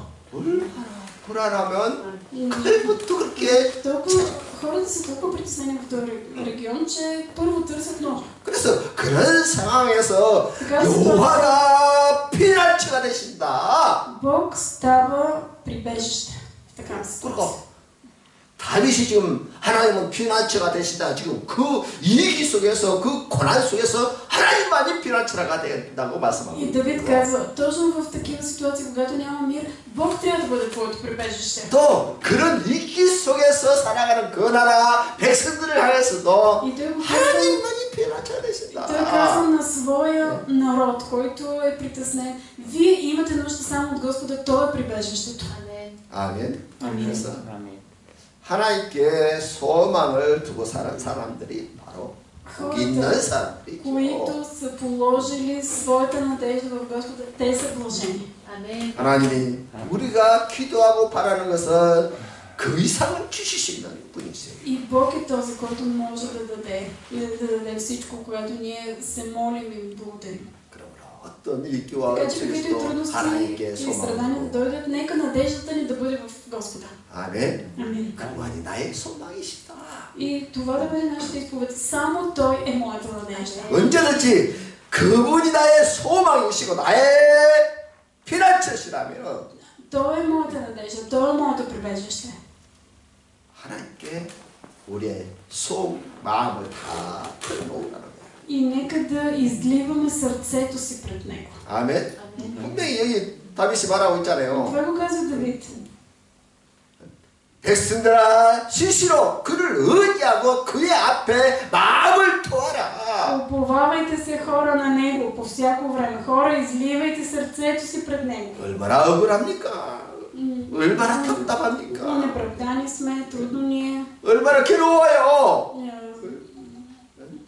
불안하면 칼부터 그렇게 хората са толкова притеснени в този регион, че първо търсят ножа. 그래서 그런 상황에서 여호와가 피난처가 되신다. Бог става прибежище в такава ситуация. 다윗이 지금 하나님은 피난처가 되신다. 지금 그 위기 속에서 그 고난 속에서 하나님만이 피난처가 된다고 말씀하고 И Давид казва, точно в такива ситуации, когато няма мир, Бог трябва да бъде твоето прибежище. 또 그런 위기 속에서 살아가는 그 나라 백성들을 향해서도 하나님만이 피난처가 되신다. Той казва на своя народ, който е притеснен, вие имате нужда само от Господа, Той е прибежището. 아멘. 그래서 아멘. 하나님께 소망을 두고 사는 사람들이 바로 복 있는 사람들이죠. които са положили своята надежда в Господа, те са блажени. 하나님이 우리가 기도하고 바라는 것은 그 이상을 주실 수 있는 분이세요. И Бог е този, който може да даде всичко, когато ние се молим и благодарим. 어떤 위기와 така че каквито и 어려움도 трудности 하나님께 и страдания да дойдат, нека надеждата ни да бъде в Господа. 아멘. Амин. 그분이 나의 소망이시다. И това да бъде нашата изповед. Само Той е моята надежда. 언제든지 그분이 나의 소망이시고 나의 피난처시라면 Той е моята надежда, Той е моето прибежище. 하나님께 우리의 마음을 다 털어놓으라는 거예요. И нека да изливаме сърцето си пред Него. 아멘. 분명히 여기 다윗이 말하고 있잖아요. Това го казва Давид. 백성들아 시시로 그를 의지하고 그의 앞에 마음을 토하라. Уповавайте се, хора, на Него по всяко време. Хора, изливайте сърцето си пред Него. 얼마나 억울합니까? 얼마나 답답합니까? Неправдани сме, трудно ни е. 얼마나 괴로워요.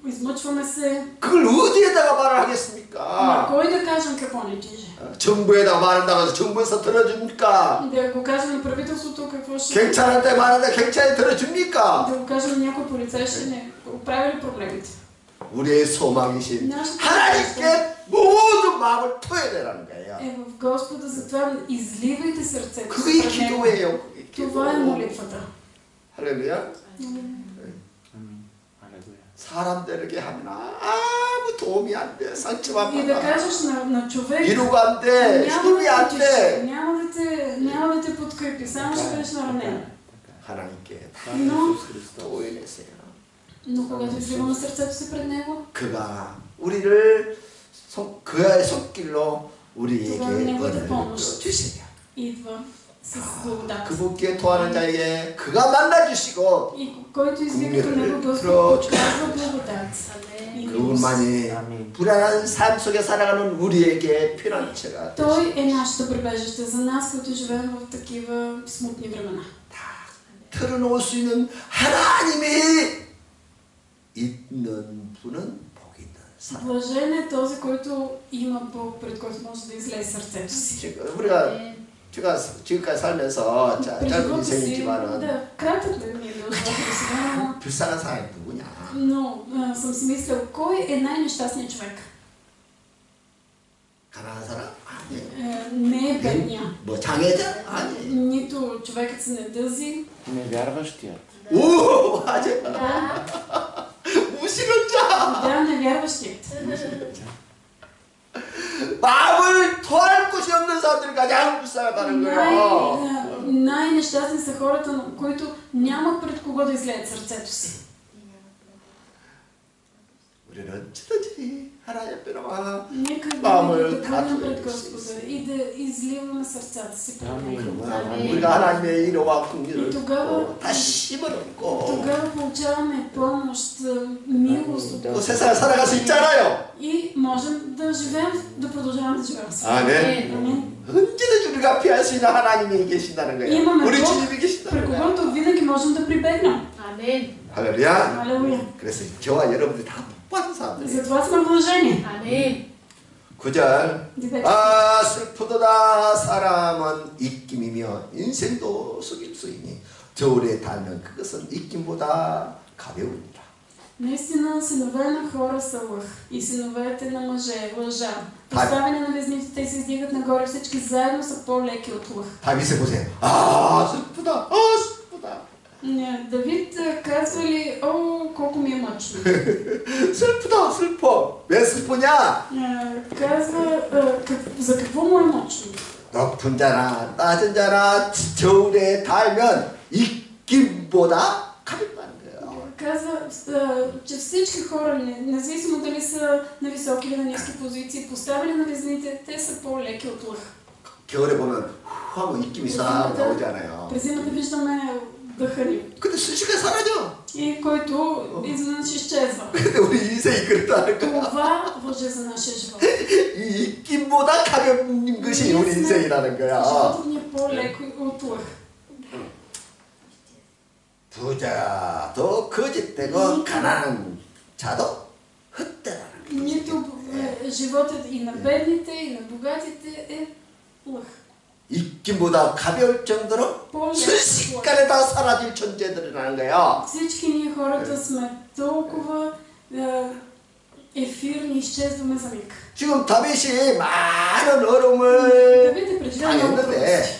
Измъчваме се. 그걸 어디에다가 말을 На 하겠습니까? кой да кажем какво ни тежи? 정부에다 말한다고 해서 정부에서 들어줍니까? Да го кажем на правителството какво ще... 경찰한테 말하는데 경찰이 들어줍니까? Да го кажем на някой полицай ще не оправи ли проблемите? 우리의 소망이신 하나님께 모든 마음을 토해내라는 거예요. Е в Господа, затова изливайте сърцето си 그게 пред Него. 기도예요. Това е молитвата. 할렐루야. 사람들에게 하면 아무 도움이 안 돼. 상처만 И да 받아. кажеш на човек, 위로가 안 돼. 힘이 안 돼. няма да те подкрепи, само ще бъдеш наранен. 하나님께 다 Но, 토해내세요. но когато изливаме сърцето си пред Него, 그가 우리를 그의 손길로 우리에게 은혜를 주시며 идва с благодат. 그분께 토하는 자에게 그가 만나주시고 И който извика към Него, Господ показва благодат. 그분만이 불안한 삶 속에 살아가는 우리에게 피난처가 Той е нашето прибежище за нас, които живеем в такива смутни времена. 털어놓을 수 있는 하나님이 있는 분은 복이 있는 사람. Блажен е този, който има Бог, пред който може да излее сърцето си. 우리가 제가 지금까지 살면서 짧은 인생이지만은 Да, кратък ми е дължал сега, 불쌍한 사람이 누구냐? но съм си мислил, кой е най-нещастният човек? 가난한 사람? 아니. Не е бедния. 뭐 장애자? 아니. Нито човекът се недъзи. Невярващият. 오, 맞아. Да, 무시는 자. да, невярващият. 마음을 토할 곳이 없는 사람들이 가장 불쌍하다는 거예요. Най-нещастни са хората, които нямат пред кого да излеят сърцето си. 우리는 언제든지 하나님 앞에 나와 Нека да 마음을 다 бъдем пред 돌릴 수 Господа 있어요. и да изливаме сърцата си пред Него. 우리가 하나님의 인호와 긍휼을 И 받고 다시 힘을 얻고 Тогава получаваме помощ, милост от 또 Бога. 세상을 살아갈 수 있잖아요. И можем да живеем, да продължаваме да живеем. 아멘. Амин. 언제든지 우리가 피할 수 있는 하나님이 계신다는 거예요. Имаме 우리 Бог, 주님이 계신다는 при 거예요. когото винаги можем да прибегнем. 아멘. 할렐루야. Алелуя. 그래서 저와 여러분들이 다 복받은 사람들이에요. Затова сме блажени. 아멘. 9절. Девети. 아 슬프도다 사람은 입김이며 인생도 속일 수 있니 저울에 닿으면 그것은 입김보다 가벼우니라. Наистина, синове на хора са лъх и синовете на мъже лъжа. Поставени на везниците и се издигат нагоре, всички заедно са по-леки от лъх. 다윗에 보세요. 아 슬프다. 아 슬프다. Давид казва ли, о, колко ми е мъчно. 슬프다 슬퍼. 왜 슬프냐? Казва, за какво му е мъчно. 높은 자나 낮은 자나 저울에 닿으면 입김보다 가볍다는 거예요. Казва, че всички хора, независимо дали са на високи или на ниски позиции, поставени на везните, те са по-леки от лъх. 겨울에 보면 후 하면 입김이 싹 나오잖아요. През зимата виждаме дъха ни. 근데 순식간에 사라져. И който изведнъж изчезва. 근데 우리 인생이 그렇다는 거야. Това въжи за нашия живот. 이 입김보다 가벼운 것이 우리 인생이라는 거야. Животът ни е по-леко от лъх. 부자도 거짓되고 가난한 자도 헛되라는 거지. Нито животът и на бедните, и на богатите е лъх. 입김보다 가벼울 정도로 순식간에 다 사라질 존재들이라는 거야. Всички ние хората сме толкова ефирни, изчезваме за миг. 지금 다윗이 많은 어려움을 Давид е преживял много трудности. 당했는데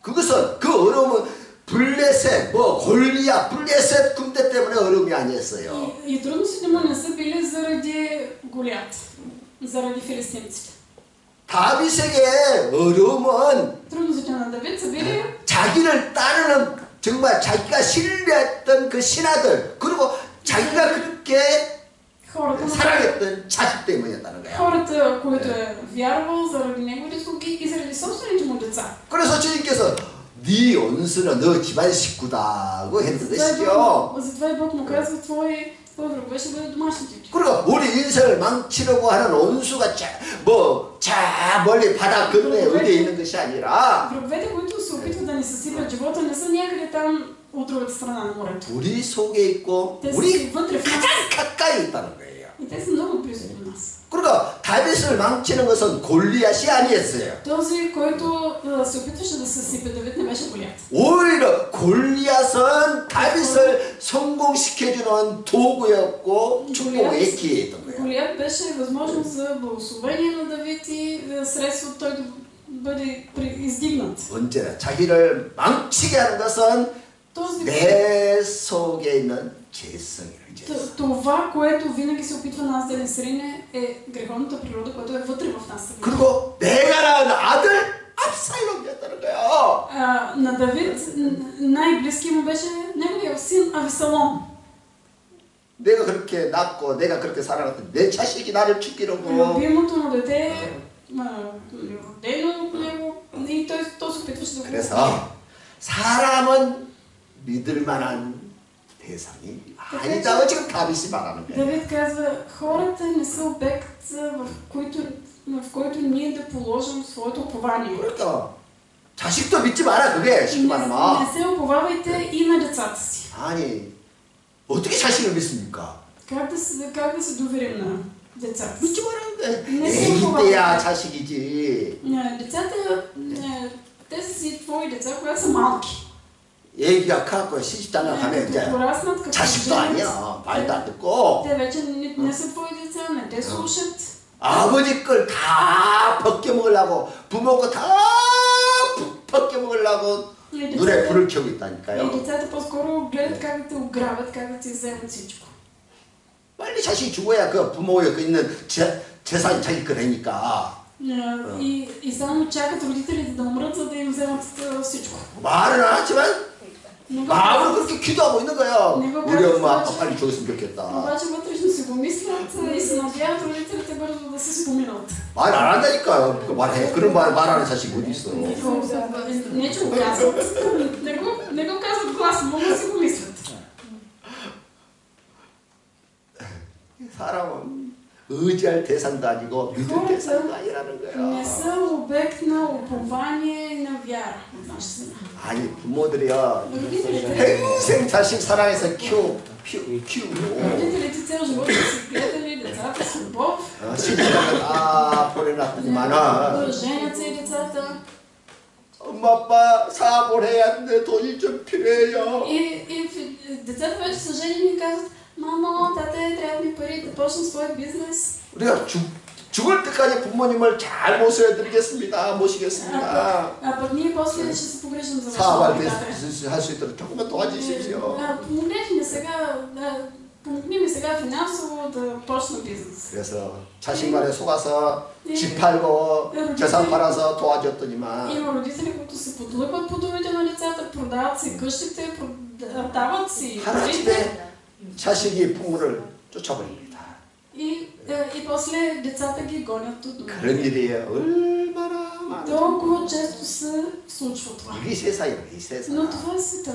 그것은 그 어려움은 블레셋, 골리앗, 블레셋 군대 때문에 어려움이 아니었어요. И трудностите му не са били заради Голиат, заради филистимците. 다윗에게 어려움은 Трудностите на Давид са били 자기를 따르는 정말 자기가 신뢰했던 그 신하들 그리고 자기가 그렇게 хората, 사랑했던 자식 때문이었다는 거야. хората, които е вярвал заради неговите слуги и заради собствените му деца. 그래서 주님께서 네 원수는 너 집안 식구다고 했던 것이죠. Затова и Бог му казва, твой враг ще бъде домашните ти. 그리고 우리 인생을 망치려고 하는 원수가 저 멀리 바다 건너에 어디에 있는 것이 아니라 Враговете, които се опитват да ни съсипят живота, не са някъде там от другата страна на морето. 우리 속에 있고 Те са 우리 вътре в нас 가장 가까이 있다는 거예요. и те са много близо до нас. 그러니까 다윗을 망치는 것은 골리앗이 아니었어요. Този, който се опитваше да съсипе Давид, не беше Голиат. 오히려 골리앗은 다윗을 성공시켜주는 도구였고 축복의 기회였던 거예요. Голиат беше възможност за благословение на Давид и средство той да бъде издигнат. 언제나 자기를 망치게 하는 것은 Този, 내 속에 있는 죄성이에요. това, което винаги се опитва нас да ни срине, е греховната природа, която е вътре в нас. 그리고 내가 낳은 아들 압살롬이었다는 거예요. На Давид най-близки му беше неговия син Авесалом. 내가 그렇게 낳고 내가 그렇게 살아갔던 내 자식이 나를 죽이려고. Любимото му дете, родено от него, и той се опитваше да го убие. 그래서 사람은 믿을 만한 대상이 아니다고 지금 다윗이 말하는 거예요. Давид казва, хората не са обект, в който ние да положим своето упование. 그러니까 자식도 믿지 마라 그게 쉽게 말하면. Не се уповавайте и на децата си. 아니 어떻게 자식을 믿습니까? Как да се доверим на децата си? 믿지 말라는데 Не се 애기 уповавайте. 때야 자식이지. Децата, те са си твои деца, когато са малки. 애기가 커갖고 시집장가 가면 이제 Пораснат, като 자식도 женят, 아니야. 말도 안 듣고 те вече не са твои деца, не те слушат. 아버지 걸 다 벗겨먹으려고 부모 거 다 벗겨먹으려고 눈에 불을 켜고 И 있다니까요. децата по-скоро гледат как да те ограбят, как да ти вземат всичко. 빨리 자식이 죽어야 그 부모에 그 있는 재산이 자기 거 되니까. И само чакат родителите да умрат, за да им вземат всичко. 말은 안 하지만 마음으로 그렇게 기도하고 있는 거야. 우리 엄마 아빠 빨리 죽었으면 좋겠다. Обаче вътрешно си го мислят и се надяват родителите бързо да се споминат. 말 안 한다니까. 말해. 그런 말하는 자식이 어디 있어. Не че го казват, не го казват гласно, но да си го мислят. 사람은 의지할 대상도 아니고 믿을 대상도 아니라는 Не 거야. са обект на упование и на вяра от наша страна. 아니 부모들이야 Родителите, 평생 자식 사랑해서 키우고 родителите цял живот са си гледали децата с любов, 시집가면 보내놨더니만은 женят се и децата. 엄마 아빠 사업을 해야 하는데 돈이 좀 필요해요. И децата вече са женени и казват: мамо, тате, трябва ми пари да почна свой бизнес. 우리가 죽을 때까지 부모님을 잘 모시겠습니다. А пък ние после ще се погрижим за 사업할 때 вашата 할 수 있도록 조금만 도와주십시오. Помогни ми сега финансово да почна бизнес. 그래서 자식만에 속아서 집 팔고 재산 팔아서 도와줬더니만 Има родители, които се подлъгват по думите на децата, продават си къщите, дават си парите 자식이 부모를 쫓아버립니다. и после децата ги гонят от дома. 그런 일이 얼마나 많아. Толкова често се случва това. 이게 세상이야, 이 세상. Но това е света.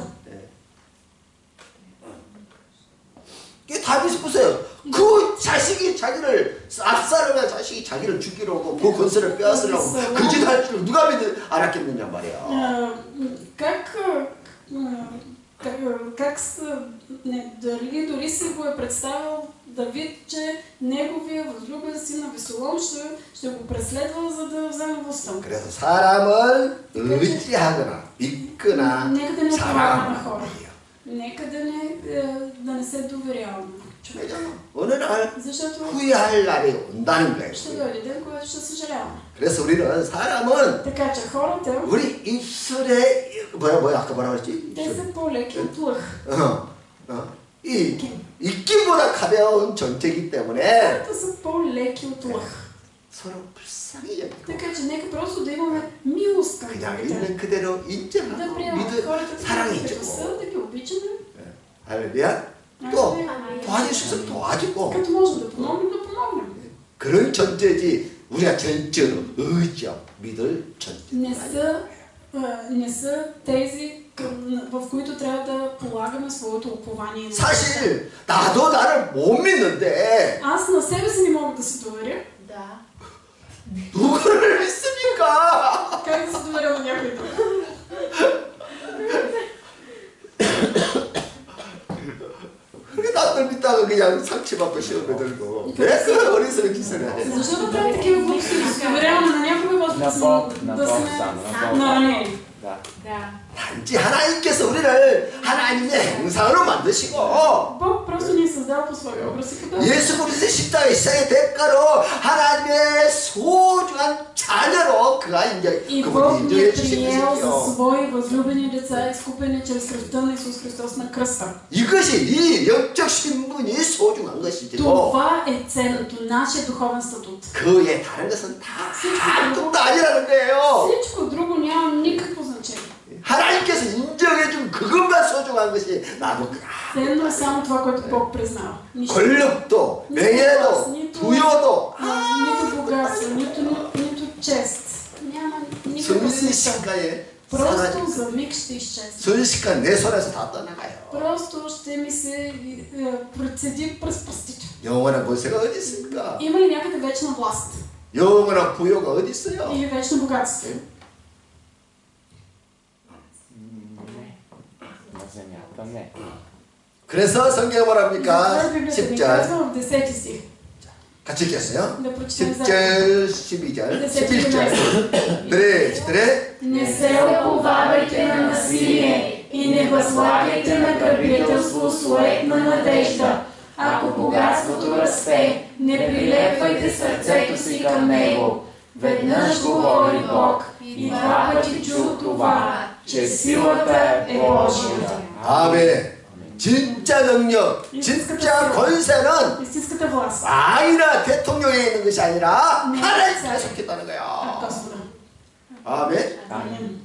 이게 다윗이 보세요. 그 자식이 자기를 압살하면 자식이 자기를 죽이러 오고 그 권세를 빼앗으려고 그 짓 할 줄 누가 알았겠느냐 말이야. Дори си го е представил Давид, че неговия възлюбен син Авесолом ще го преследва, за да вземе властта. 그래서 사람을 의지하거나 믿거나 사랑하는 거예요. Нека да не се доверяваме. 어느 날 Защото 후회할 날이 온다는 ще 거예요. дойде ден, когато ще съжаляваме. 그래서 우리는 사람은 Така че хората, 우리 입술에 뭐야 아까 뭐라 그랬지? те са по-леки от лъх. 이 입김보다 가벼운 전체이기 때문에 Хората са по-леки от лъх. 서로 불쌍히 여기고 Така че нека просто да имаме милост към 그냥 другите. 있는 그대로 Да 인정하고 приемаме хората, 사랑해 като 주고 са, да ги обичаме. 할렐루야 또 도와줄 수 있으면 도와주고 Като може да помогнем, да помогнем. 그런 존재지 우리가 전적으로 의지하고 믿을 존재 Не са тези, в които трябва да полагаме своето упование. 사실 나도 나를 못 믿는데 Аз на себе си не мога да се доверя. Да. 누구를 믿습니까? Как да се доверя на някой друг? 그렇게 남들 믿다가 그냥 상처받고 시험에 들고 왜 그런 어리석은 짓을 해? Защото трябва такива глупости да се доверяваме на някой, На Бог, на да Бог сме само, на Бог. наранени. Да. Да. 단지 하나님께서 우리를 하나님의 형상으로 만드시고 Бог просто ни е създал по своя образ и подобие. 예수 그리스도의 십자가의 희생의 대가로 하나님의 소중한 자녀로 그가 И 그분이 Бог ни 인정해 е 주신 приел за 것이죠. свои възлюбени деца, изкупени чрез кръвта на Исус Христос на кръста. 이것이 이 영적 신분이 소중한 것이죠. Това е ценното, нашия духовен статут. 그의 다른 것은 다 아무것도 아니라는 거예요. Всичко друго няма никакво значение. 하나님께서 인정해준 그것만 소중한 것이 나도 Ценно е само това, което Бог признава. Нищо. 권력도 명예도 부여도 Нито богатство, нито чест. Няма никаква смисъл. 순식간에 Просто 사라지고 за миг ще изчезне. 순식간 내 손에서 다 떠나가요. Просто ще ми се процеди през пръстите. 영원한 권세가 어디 있습니까? Има ли някъде вечна власт? 영원한 부여가 어디 있어요? Или вечно богатство? На земята не. 그래서 성경에 뭐랍니까? Затова Библията ни 10절 казва в 10 стих. 같이 읽겠어요? Да прочетем 10절, 12절, 10, 11절. 11. 그래. Не се оповавайте на насилие и не възлагайте на грабителство след на надежда. Ако богатството расте, не прилепвайте сърцето си към него. Веднъж говори Бог и два пъти чу това, че силата е Божия. 아멘. 진짜 능력, 진짜 권세는 Истинската власт. 왕이나 대통령에 있는 것이 아니라 네. 하나님께 속했다는 от 거야. Господа. 아멘. Амин.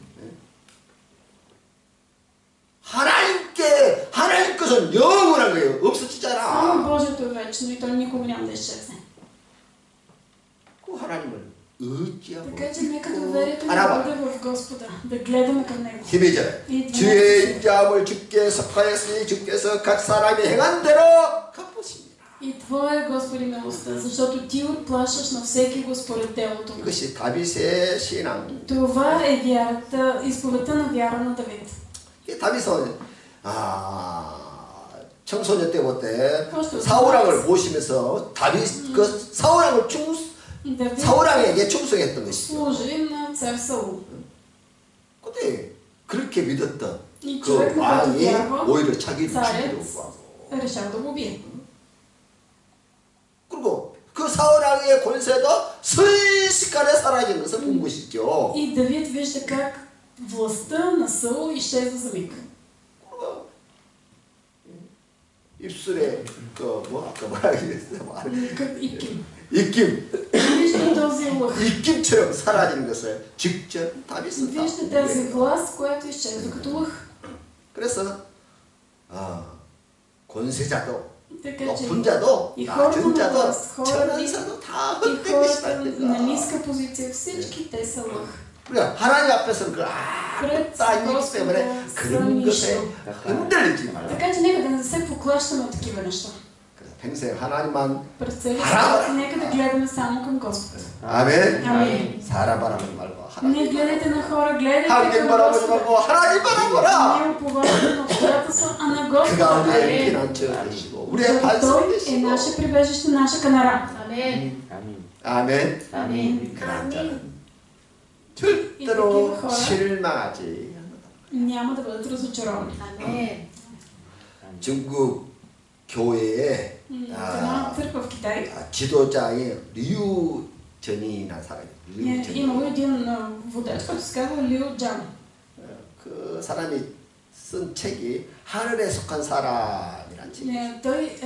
하나님 것은 영원한 거예요. Само 없어지잖아. Божието е вечно и то никога няма да изчезне. 그 하나님을 의지하고 Така че нека доверието ни 알아봐. бъде в Господа, да гледаме към Него. 12절 이 주의 12절. 인자함을 주께 속하였으니 주께서 각 사람이 행한 대로 갚으십니다. И Твоя, Господи, милостта, защото Ти отплащаш на всеки го според делото му. 이것이 다윗의 신앙. Това е вярата, изповедта на вяра на Давид. 다윗은 청소년 때부터 벌써 사울왕을 모시면서 다윗 그 사울왕을 Давид 사울왕에게 충성했던 것이죠. служи на цар Саул. 근데 그렇게 믿었던 이 그 човек, на който 왕이 вярва, 오히려 자기를 царят 죽이려고 하고 решава да го убие. 그리고 그 사울왕의 권세도 순식간에 사라진 것을 본 것이죠. И Давид вижда как властта на Саул изчезва за миг. 입술에 아까 뭐라 그랬어요? И Ким. 입김 Вижда този лъх. 입김처럼 사라지는 것을 직접 다윗은 다 Вижда тази власт, която изчезва като лъх. 그래서 권세자도 Така че 높은 자도 и хората на 낮은 자도 власт, 천한사도 다 и 헛되게 хората на 시달린다. ниска позиция, всички те са лъх. 그러니까 하나님 앞에서는 그 Пред 아무것도 아니기 때문에 Господа са 그런 것에 нищо. 흔들리지 말라. Така че нека да не се поклащаме от такива неща. 그래서 평생 하나님만 През целия живот нека да гледаме само към Господ. 아멘. Амин. 사람 바라보지 말고 Не гледайте на хора, гледайте 하나님 към 바라보지 Господа. 말고 하나님 바라보라. Не уповайте на обстоятелства, а на 그가 Господа. 우리의 피난처 되시고 우리의 Той 반석 е 되시고. наше прибежище, наша канара. 아멘. 아멘. 아멘. Амин. 그런 자는 절대로 실망하지 않는다. Няма да бъдат разочаровани. 아멘. 중국 교회에 В една църква в Китай 지도자의 류전이라는 사람이 имало един водач, който се казва Лиу Джан. 그 사람이 쓴 책이 하늘에 속한 사람이라는 책. Той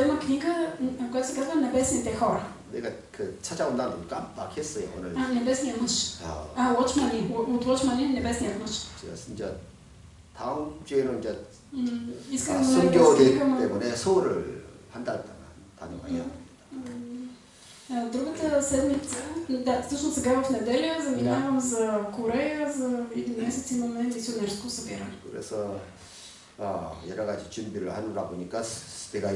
има книга, която се казва Небесните хора. 내가 찾아온다는 걸 깜빡했어요 오늘. Небесният мъж. Watchman, от Watchman, Небесният мъж. 이제 다음 주에는 이제 Искам да 선교대 стигам. 때문에 서울을 한 달 동안 다녀와요. Другата седмица, да, всъщност сега в неделя заминавам за Корея, за един месец имаме мисионерско събиране. 그래서 여러 가지 준비를 하느라 보니까 내가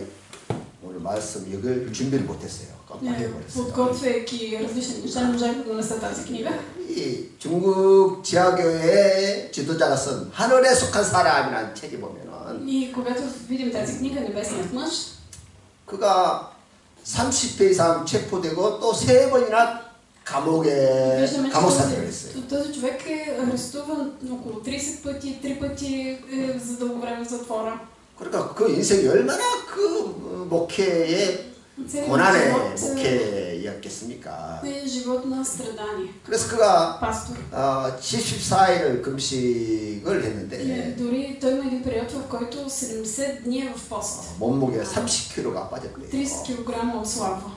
오늘 말씀 이걸 준비를 못했어요. 깜빡해버렸어요. Подготвяйки различни неща, не можах да донеса тази книга. 이 중국 지하교회 지도자가 쓴 하늘에 속한 사람이라는 책이 보면은 И когато видим тази книга, Небесният мъж, 그가 30회 이상 체포되고 또 3번이나 виждаме, 감옥 че 사살을 했어요. този човек е арестуван около 30 пъти, 3 пъти за дълго време в затвора. 그러니까 그 인생이 얼마나 그 목회의 Целият 고난의 живот 목회였겠습니까? е живот на страдание. 그래서 그가 Пастор. 74일을 금식을 했는데 Дори той има един период, в който 70 дни е в пост. 몸무게가 30kg가 빠졌대요. 30 кг отслабва.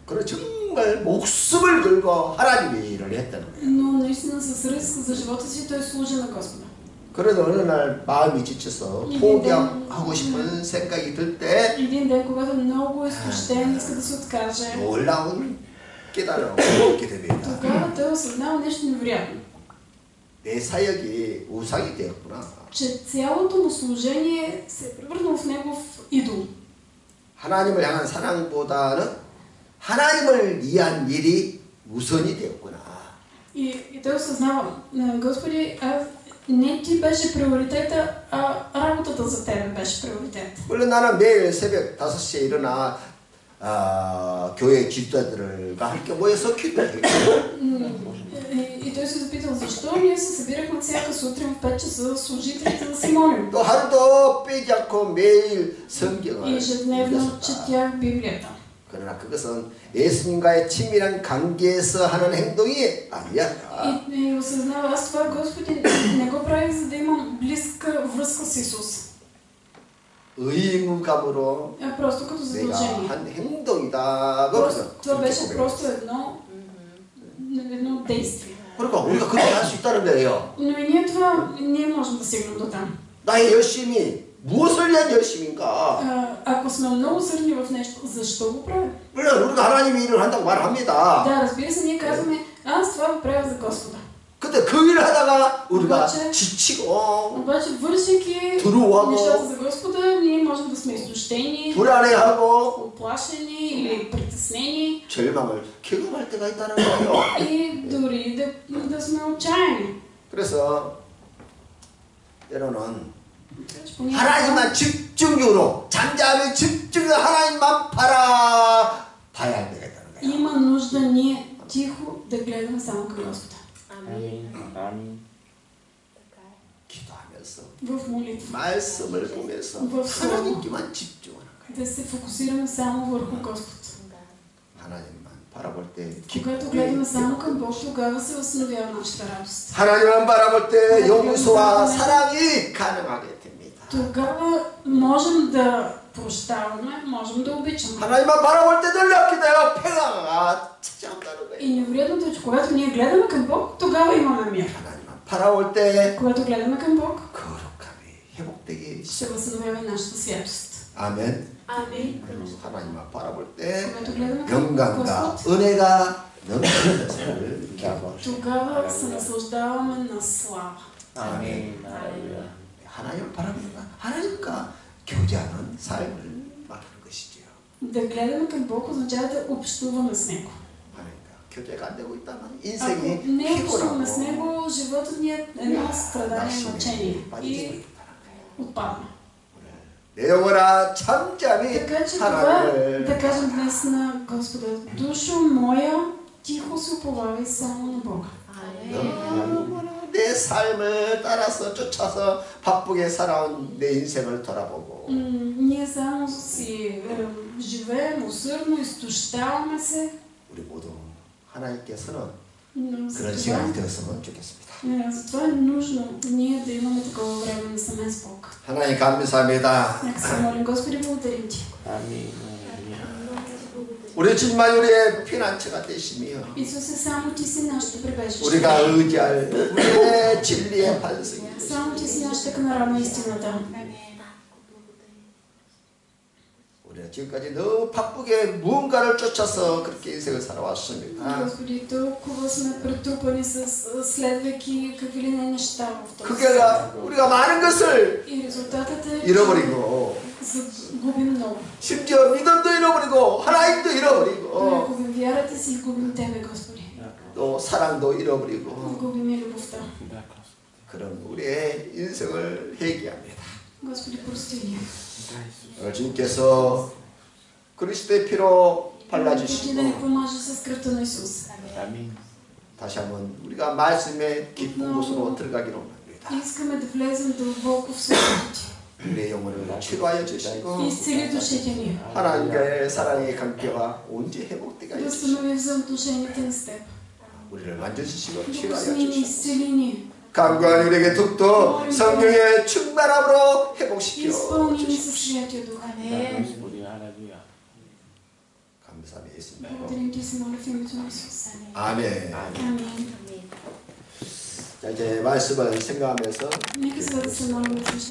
그래 정말 목숨을 걸고 하나님의 일을 했다는 거예요. Но наистина с риск за живота си той служи на Господа. 그래도 어느 날 마음이 지쳐서 포기하고 싶은 생각이 들 때 Един ден, когато много е изтощен, иска да се откаже, 놀라운 깨달음을 얻게 됩니다. тогава той осъзнава нещо невероятно. 내 사역이 우상이 되었구나. Че цялото му служение се е превърнало в негов идол. 하나님을 향한 사랑보다는 하나님을 위한 일이 우선이 되었구나. И той осъзнава, Господи, не ти беше приоритета, а работата за тебе беше приоритет. 물론 나는 매일 새벽 5시에 일어나 교회 지도자들과 함께 모여서 기도해요. И той се запитал, защо ние се събирахме всяка сутрин в 5 часа служителите да се молим. 또 하루도 빼지 않고 매일 성경을 И ежедневно 읽었었다. четях Библията. 그러나 그것은 예수님과의 친밀한 관계에서 하는 행동이 아니었다. И осъзнава, аз това, Господи, не го правих, за да имам близка връзка с Исус. 의무감으로 Просто като 내가 задължение. 한 행동이다. Просто, това 그렇게 беше 고백했어요. просто едно действие. 그러니까 우리가 그렇게 할 수 있다는 거예요. Но и ние можем да стигнем до там. 나의 열심이 무엇을 위한 열심인가? Ако сме много усърдни в нещо, защо го правим? 물론 우리가 하나님이 일을 한다고 말합니다. Да, разбира се, ние казваме, аз това го правя за Господа. 근데 그 일을 하다가 우리가 обаче, 지치고 обаче, вършейки 두려워하고 нещата за Господа, ние можем да сме изтощени, 불안해하고 оплашени или притеснени 절망을 경험할 때가 있다는 거예요. и дори да сме отчаяни. 그래서 때로는 Понякога 하나님만 집중적으로 잠잠히 집중해서 하나님만 바라봐야 되겠다는 거예요. има нужда ние тихо да гледаме само към Господа. 아멘. 아멘. 기도하면서 В молитва. 말씀을 보면서 в Слово. 하나님께만 집중하는 거예요. Да се фокусираме само върху Господ. 하나님만 바라볼 때 Когато гледаме само към Бог, тогава се възстановява нашата радост. 하나님만 바라볼 때 용서와 사랑이 가능하게 됩니다. Тогава можем да прощаваме, можем да обичаме. 하나님만 바라볼 때 놀랍게 되어 평화가 찾아온다는 И 거예요. невероятното е, че когато ние гледаме към Бог, тогава имаме мир. 하나님만 바라볼 때 Когато гледаме към Бог, 거룩함이 회복되기 ще възстановява и нашата святост. 아멘. Амин. 하나님만 바라볼 때 Когато гледаме към 영광과 Господ, 은혜가 넘치는 것을 тогава се наслаждаваме на слава. 아멘. 할렐루야. 하나님을 바라보니까 하나님과 교제하는 삶을 말하는 것이지요. Да гледаме към Бог означава да общуваме с Него. 하나님과 교제가 안 되고 있다면 Ако 인생이 не общуваме с 피곤하고 Него, животът ни е едно страдание, мъчение 빠지게 и 있다는 거예요. отпадаме. 내 영혼아 잠잠히 Така че това 하나님을 да кажем днес на Господа: душо моя, тихо се уповавай само на Бога. 너무나 내 삶을 따라서 쫓아서 바쁘게 살아온 내 인생을 돌아보고 Ние само си живеем усърдно, изтощаваме се. 우리 мо두 하나님께서는 Но 그런 시간이 되었으면 좋겠습니다. затова е нужно ние да имаме такова време на саме с Бог. 하나님 감사합니다. Нека се молим: Господи, благодарим Ти. 아멘. 할렐루야. 우리 주님만 우리의 피난처가 되시며 Исусе, само Ти си нашето прибежище. 우리가 의지할 우리의 진리의 반석이 Само Ти си нашата канара на истината. 우리가 지금까지 너무 바쁘게 무언가를 쫓아서 그렇게 인생을 살아왔습니다. Господи, толкова сме претрупани с следвайки какви ли не неща в този 그게 свят. 우리가 많은 것을 И резултатът е, че 잃어버리고 губим много. 심지어 믿음도 잃어버리고 하나님도 잃어버리고 Губим вярата си и губим Тебе, Господи. 또 사랑도 잃어버리고 Губим и любовта. 그런 우리의 인생을 회개합니다. Господи, прости ни. 오늘 주님께서 그리스도의 피로 Ти да 발라주시고 ни помажеш с кръвта на Исус. 아멘. 다시 한번 우리가 말씀의 깊은 곳으로 들어가기로 합니다. Искаме да влезем дълбоко в Словото Ти. 우리의 영혼을 치료하여 И 주시고 изцели душите ни. 하나님과의 사랑의 관계가 언제 회복되게 하여 주시고 Възстанови взаимоотношенията ни с Теб. 우리를 만져주시고 치유하여 Благослови ни, 주시고 изцели ни. 강구한 우리에게 툭툭 성령의 충만함으로 회복시켜 Изпълни ни 주시고 със Святия Дух. Господи, 할렐루야. 감사함이 있습니다. Благодарим Ти, се моля в името на Исус. 아멘. Амин. 자 이제 말씀을 생각하면서 Нека сега да се молим в